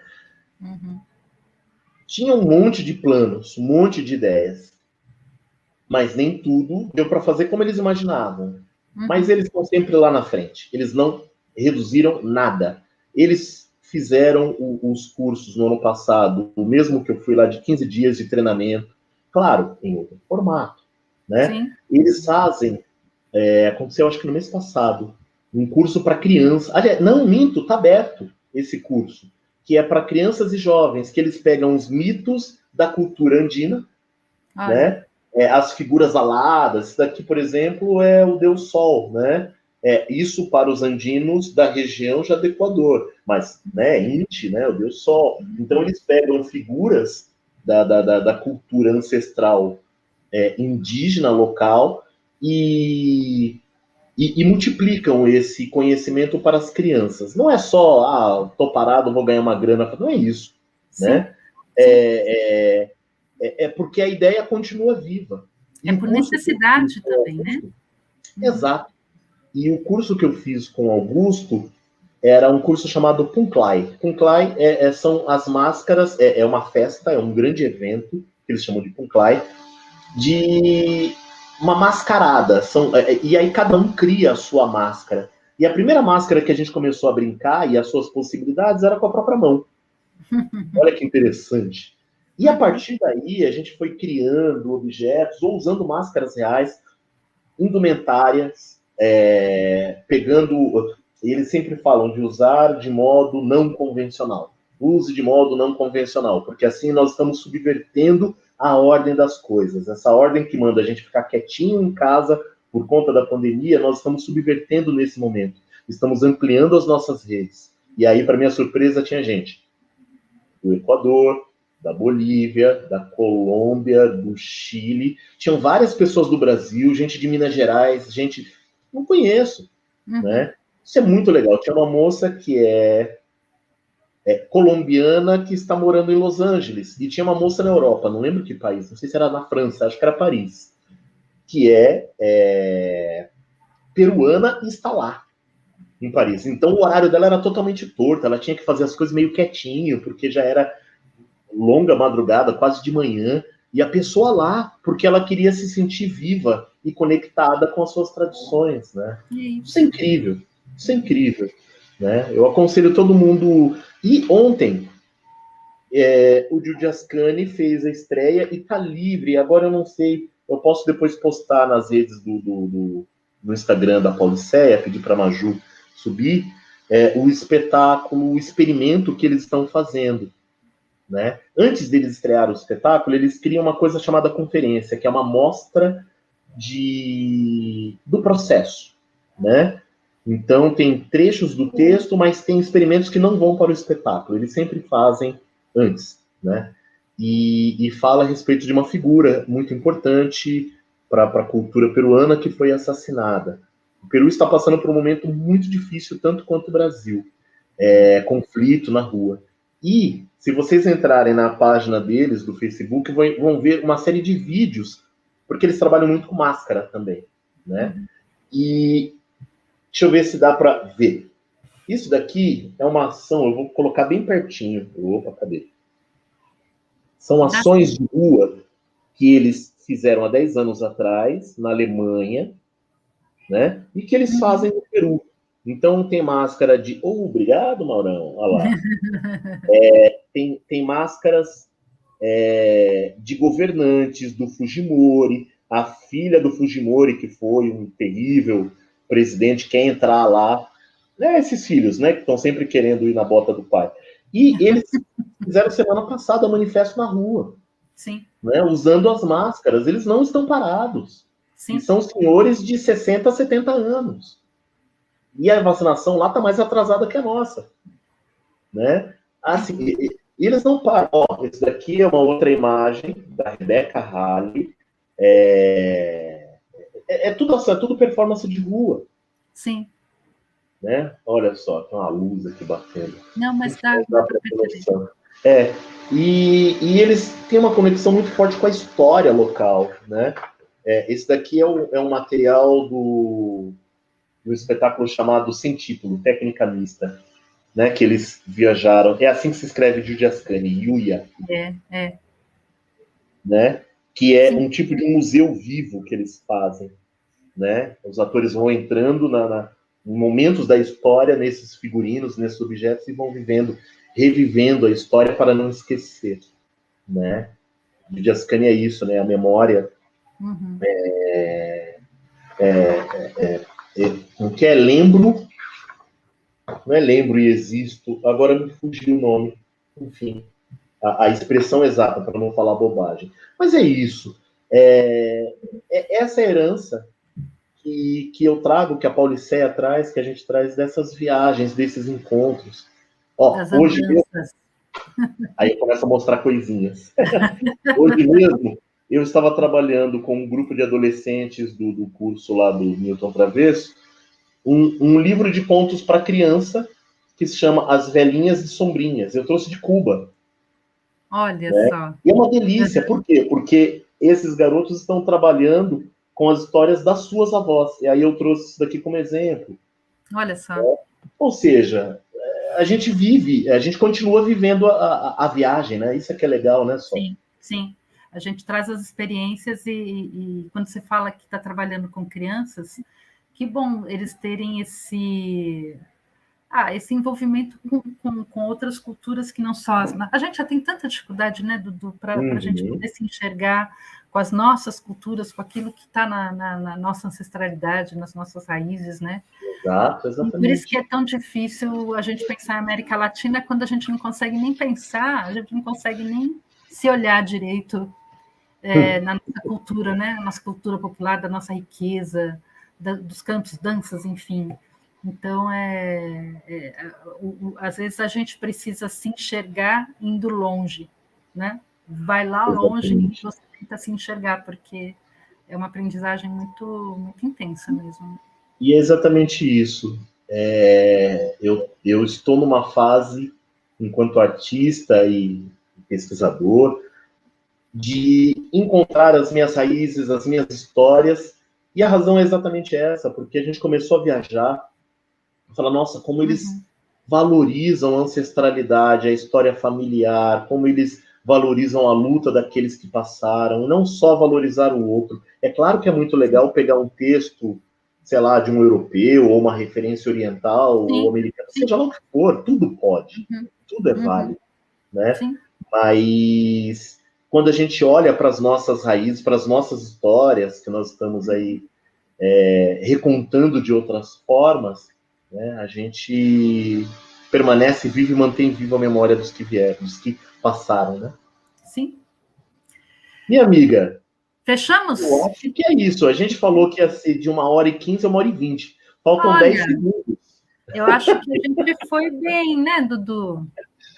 [SPEAKER 1] Uhum. Tinha um monte de planos, um monte de ideias, mas nem tudo deu para fazer como eles imaginavam. Uhum. Mas eles estão sempre lá na frente, eles não reduziram nada. Eles fizeram os cursos no ano passado, o mesmo que eu fui lá de 15 dias de treinamento, claro, em outro formato, né? Sim. Eles fazem, aconteceu acho que no mês passado, um curso para crianças. Aliás, não, minto, está aberto esse curso, que é para crianças e jovens, que eles pegam os mitos da cultura andina, né? As figuras aladas. Isso daqui, por exemplo, é o Deus Sol, né? Isso para os andinos da região já do Equador, mas, né, Inti, né, o Deus Sol. Então, eles pegam figuras da cultura ancestral indígena local e multiplicam esse conhecimento para as crianças. Não é só, tô parado, vou ganhar uma grana. Não é isso, né? Porque a ideia continua viva.
[SPEAKER 2] E por necessidade também, né?
[SPEAKER 1] Exato. E o curso que eu fiz com Augusto era um curso chamado Punklai. Punklai são as máscaras, é uma festa, é um grande evento, que eles chamam de Punklai, de uma mascarada. E aí cada um cria a sua máscara. E a primeira máscara que a gente começou a brincar e as suas possibilidades era com a própria mão. Olha que interessante. E a partir daí a gente foi criando objetos ou usando máscaras reais, indumentárias, pegando... Eles sempre falam de usar de modo não convencional. Use de modo não convencional, porque assim nós estamos subvertendo a ordem das coisas. Essa ordem que manda a gente ficar quietinho em casa por conta da pandemia, nós estamos subvertendo nesse momento. Estamos ampliando as nossas redes. E aí, para minha surpresa, tinha gente do Equador, da Bolívia, da Colômbia, do Chile. Tinham várias pessoas do Brasil, gente de Minas Gerais, gente... Não conheço, né? Isso é muito legal. Tinha uma moça que é colombiana que está morando em Los Angeles. E tinha uma moça na Europa, não lembro que país, não sei se era na França, acho que era Paris, que é peruana e está lá, em Paris. Então o horário dela era totalmente torto, ela tinha que fazer as coisas meio quietinho, porque já era longa madrugada, quase de manhã, e a pessoa lá, porque ela queria se sentir viva e conectada com as suas tradições, né? Isso é incrível, isso é incrível, né? Eu aconselho todo mundo... E ontem, o Judy Ascani fez a estreia e tá livre. Agora eu não sei, eu posso depois postar nas redes no Instagram da Pauliceia, pedir para a Maju subir, o espetáculo, o experimento que eles estão fazendo, né? Antes deles estrear o espetáculo, eles criam uma coisa chamada conferência, que é uma mostra do processo, né? Então, tem trechos do texto, mas tem experimentos que não vão para o espetáculo. Eles sempre fazem antes, né? e fala a respeito de uma figura muito importante para a cultura peruana que foi assassinada. O Peru está passando por um momento muito difícil, tanto quanto o Brasil. Conflito na rua. E, se vocês entrarem na página deles, do Facebook, vão ver uma série de vídeos, porque eles trabalham muito com máscara também, né? E deixa eu ver se dá para ver. Isso daqui é uma ação, eu vou colocar bem pertinho. Opa, cadê? São ações de rua que eles fizeram há 10 anos atrás, na Alemanha, né? E que eles fazem no Peru. Então, tem máscara de... obrigado, Maurão. Olha lá. Tem máscaras de governantes do Fujimori. A filha do Fujimori, que foi um terrível presidente, quer entrar lá. Né, esses filhos, né? Que estão sempre querendo ir na bota do pai. E eles fizeram semana passada um manifesto na rua.
[SPEAKER 2] Sim.
[SPEAKER 1] Né, usando as máscaras. Eles não estão parados. Sim. E são senhores de 60 a 70 anos. E a vacinação lá está mais atrasada que a nossa. Né? Assim, e eles não param. Ó, esse daqui é uma outra imagem da Rebecca Halley. Tudo performance de rua.
[SPEAKER 2] Sim.
[SPEAKER 1] Né? Olha só, tem uma luz aqui batendo.
[SPEAKER 2] Não, mas dá para
[SPEAKER 1] perceber. E eles têm uma conexão muito forte com a história local, né? Esse daqui é um material do espetáculo chamado Sem Título, Técnica Mista, né? Que eles viajaram. É assim que se escreve Judy Ascani, Yuya. Né? Que é um tipo de museu vivo que eles fazem, né? Os atores vão entrando em momentos da história, nesses figurinos, nesses objetos, e vão revivendo a história para não esquecer, né? Judy Ascani é isso, né? A memória o que lembro, não é lembro e existo, agora me fugiu o nome, enfim, a expressão exata, para não falar bobagem. Mas é isso. Essa herança que eu trago, que a Pauliceia traz, que a gente traz dessas viagens, desses encontros. Ó, hoje mesmo, aí começa a mostrar coisinhas. Hoje mesmo, eu estava trabalhando com um grupo de adolescentes do curso lá do Milton Travesso, um livro de contos para criança que se chama As Velhinhas e Sombrinhas. Eu trouxe de Cuba.
[SPEAKER 2] Olha só.
[SPEAKER 1] E é uma delícia. Por quê? Porque esses garotos estão trabalhando com as histórias das suas avós. E aí eu trouxe isso daqui como exemplo.
[SPEAKER 2] Olha só.
[SPEAKER 1] Ou seja, a gente vive, a gente continua vivendo a viagem, né? Isso é que é legal, né, Sol?
[SPEAKER 2] Sim, sim. A gente traz as experiências e quando você fala que está trabalhando com crianças, que bom eles terem esse envolvimento com outras culturas que não só... A gente já tem tanta dificuldade, né, Dudu, para a gente poder se enxergar com as nossas culturas, com aquilo que está na nossa ancestralidade, nas nossas raízes, né?
[SPEAKER 1] Exato, exatamente.
[SPEAKER 2] Por isso que é tão difícil a gente pensar em América Latina, quando a gente não consegue nem pensar, a gente não consegue nem se olhar direito na nossa cultura, né? Nossa cultura popular, da nossa riqueza, dos cantos, danças, enfim. Então, às vezes a gente precisa se enxergar indo longe, né? Vai lá longe e você tenta se enxergar, porque é uma aprendizagem muito, muito intensa mesmo.
[SPEAKER 1] E é exatamente isso. Eu estou numa fase, enquanto artista e pesquisador, de encontrar as minhas raízes, as minhas histórias, e a razão é exatamente essa, porque a gente começou a viajar, falar, nossa, como eles valorizam a ancestralidade, a história familiar, como eles valorizam a luta daqueles que passaram, não só valorizar o outro. É claro que é muito legal pegar um texto, sei lá, de um europeu, ou uma referência oriental, ou americana, seja lá o que for, tudo pode, tudo é válido, né?
[SPEAKER 2] Sim.
[SPEAKER 1] Mas quando a gente olha para as nossas raízes, para as nossas histórias, que nós estamos aí recontando de outras formas, né, a gente permanece vivo e mantém viva a memória dos que vieram, dos que passaram, né?
[SPEAKER 2] Sim.
[SPEAKER 1] Minha amiga,
[SPEAKER 2] fechamos?
[SPEAKER 1] Eu acho que é isso. A gente falou que ia ser de 1h15 a 1h20. Faltam 10 segundos.
[SPEAKER 2] Eu acho que a gente foi bem, né, Dudu?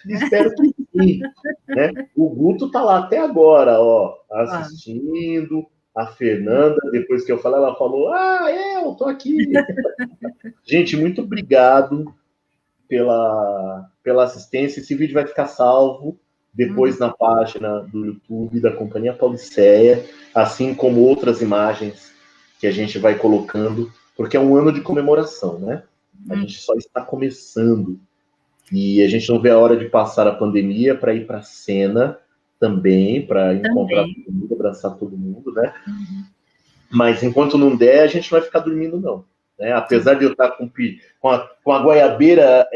[SPEAKER 1] Espero que Sim, né? O Guto está lá até agora, ó, assistindo. A Fernanda, depois que eu falei, ela falou: eu tô aqui. Gente, muito obrigado pela assistência. Esse vídeo vai ficar salvo depois na página do YouTube da Companhia Pauliceia, assim como outras imagens que a gente vai colocando, porque é um ano de comemoração, né? A gente só está começando. E a gente não vê a hora de passar a pandemia para ir para a cena também, para encontrar todo mundo, abraçar todo mundo, né? Mas enquanto não der, a gente não vai ficar dormindo, não. Né? Apesar de eu estar com a goiabeira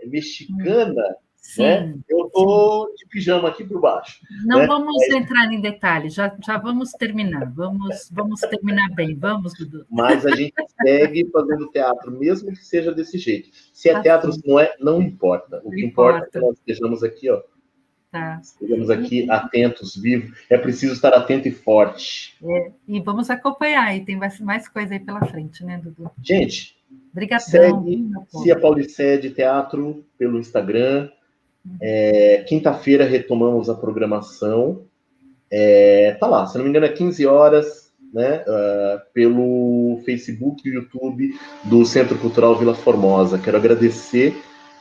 [SPEAKER 1] mexicana, né? Eu tô de pijama aqui por baixo.
[SPEAKER 2] Não,
[SPEAKER 1] né?
[SPEAKER 2] vamos entrar em detalhes, já vamos terminar. Vamos terminar bem, vamos, Dudu.
[SPEAKER 1] Mas a gente segue fazendo teatro, mesmo que seja desse jeito. Se é teatro, se não é, não importa. O que importa é que nós estejamos aqui, ó. Estejamos aqui atentos, vivos. É preciso estar atento e forte.
[SPEAKER 2] E vamos acompanhar, e tem mais coisa aí pela frente, né, Dudu?
[SPEAKER 1] Gente,
[SPEAKER 2] obrigadão.
[SPEAKER 1] Segue Cia Pauliceia de Teatro pelo Instagram. Quinta-feira retomamos a programação. Tá lá, se não me engano, é 15 horas, né? Pelo Facebook e YouTube do Centro Cultural Vila Formosa. Quero agradecer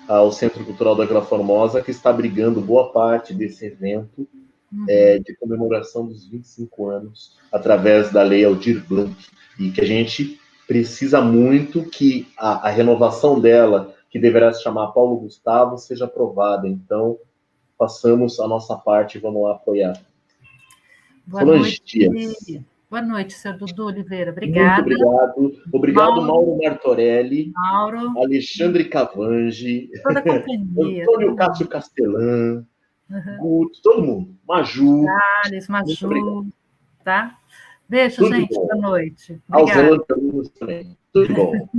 [SPEAKER 1] ao Centro Cultural da Vila Formosa, que está abrigando boa parte desse evento de comemoração dos 25 anos, através da Lei Aldir Blanc, e que a gente precisa muito que a renovação dela, que deverá se chamar Paulo Gustavo, seja aprovada. Então, façamos a nossa parte e vamos lá apoiar.
[SPEAKER 2] Boa noite. Boa noite, senhor Dudu Oliveira. Obrigada.
[SPEAKER 1] Muito obrigado. Obrigado, Mauro Martorelli. Alexandre Cavangi.
[SPEAKER 2] Toda a companhia.
[SPEAKER 1] Antônio Cássio Castelã. Guto, todo mundo. Maju.
[SPEAKER 2] Charles, Maju. Tá? Beijo,
[SPEAKER 1] Tudo
[SPEAKER 2] gente.
[SPEAKER 1] Bom.
[SPEAKER 2] Boa noite.
[SPEAKER 1] Aos alunos também. Tudo bom.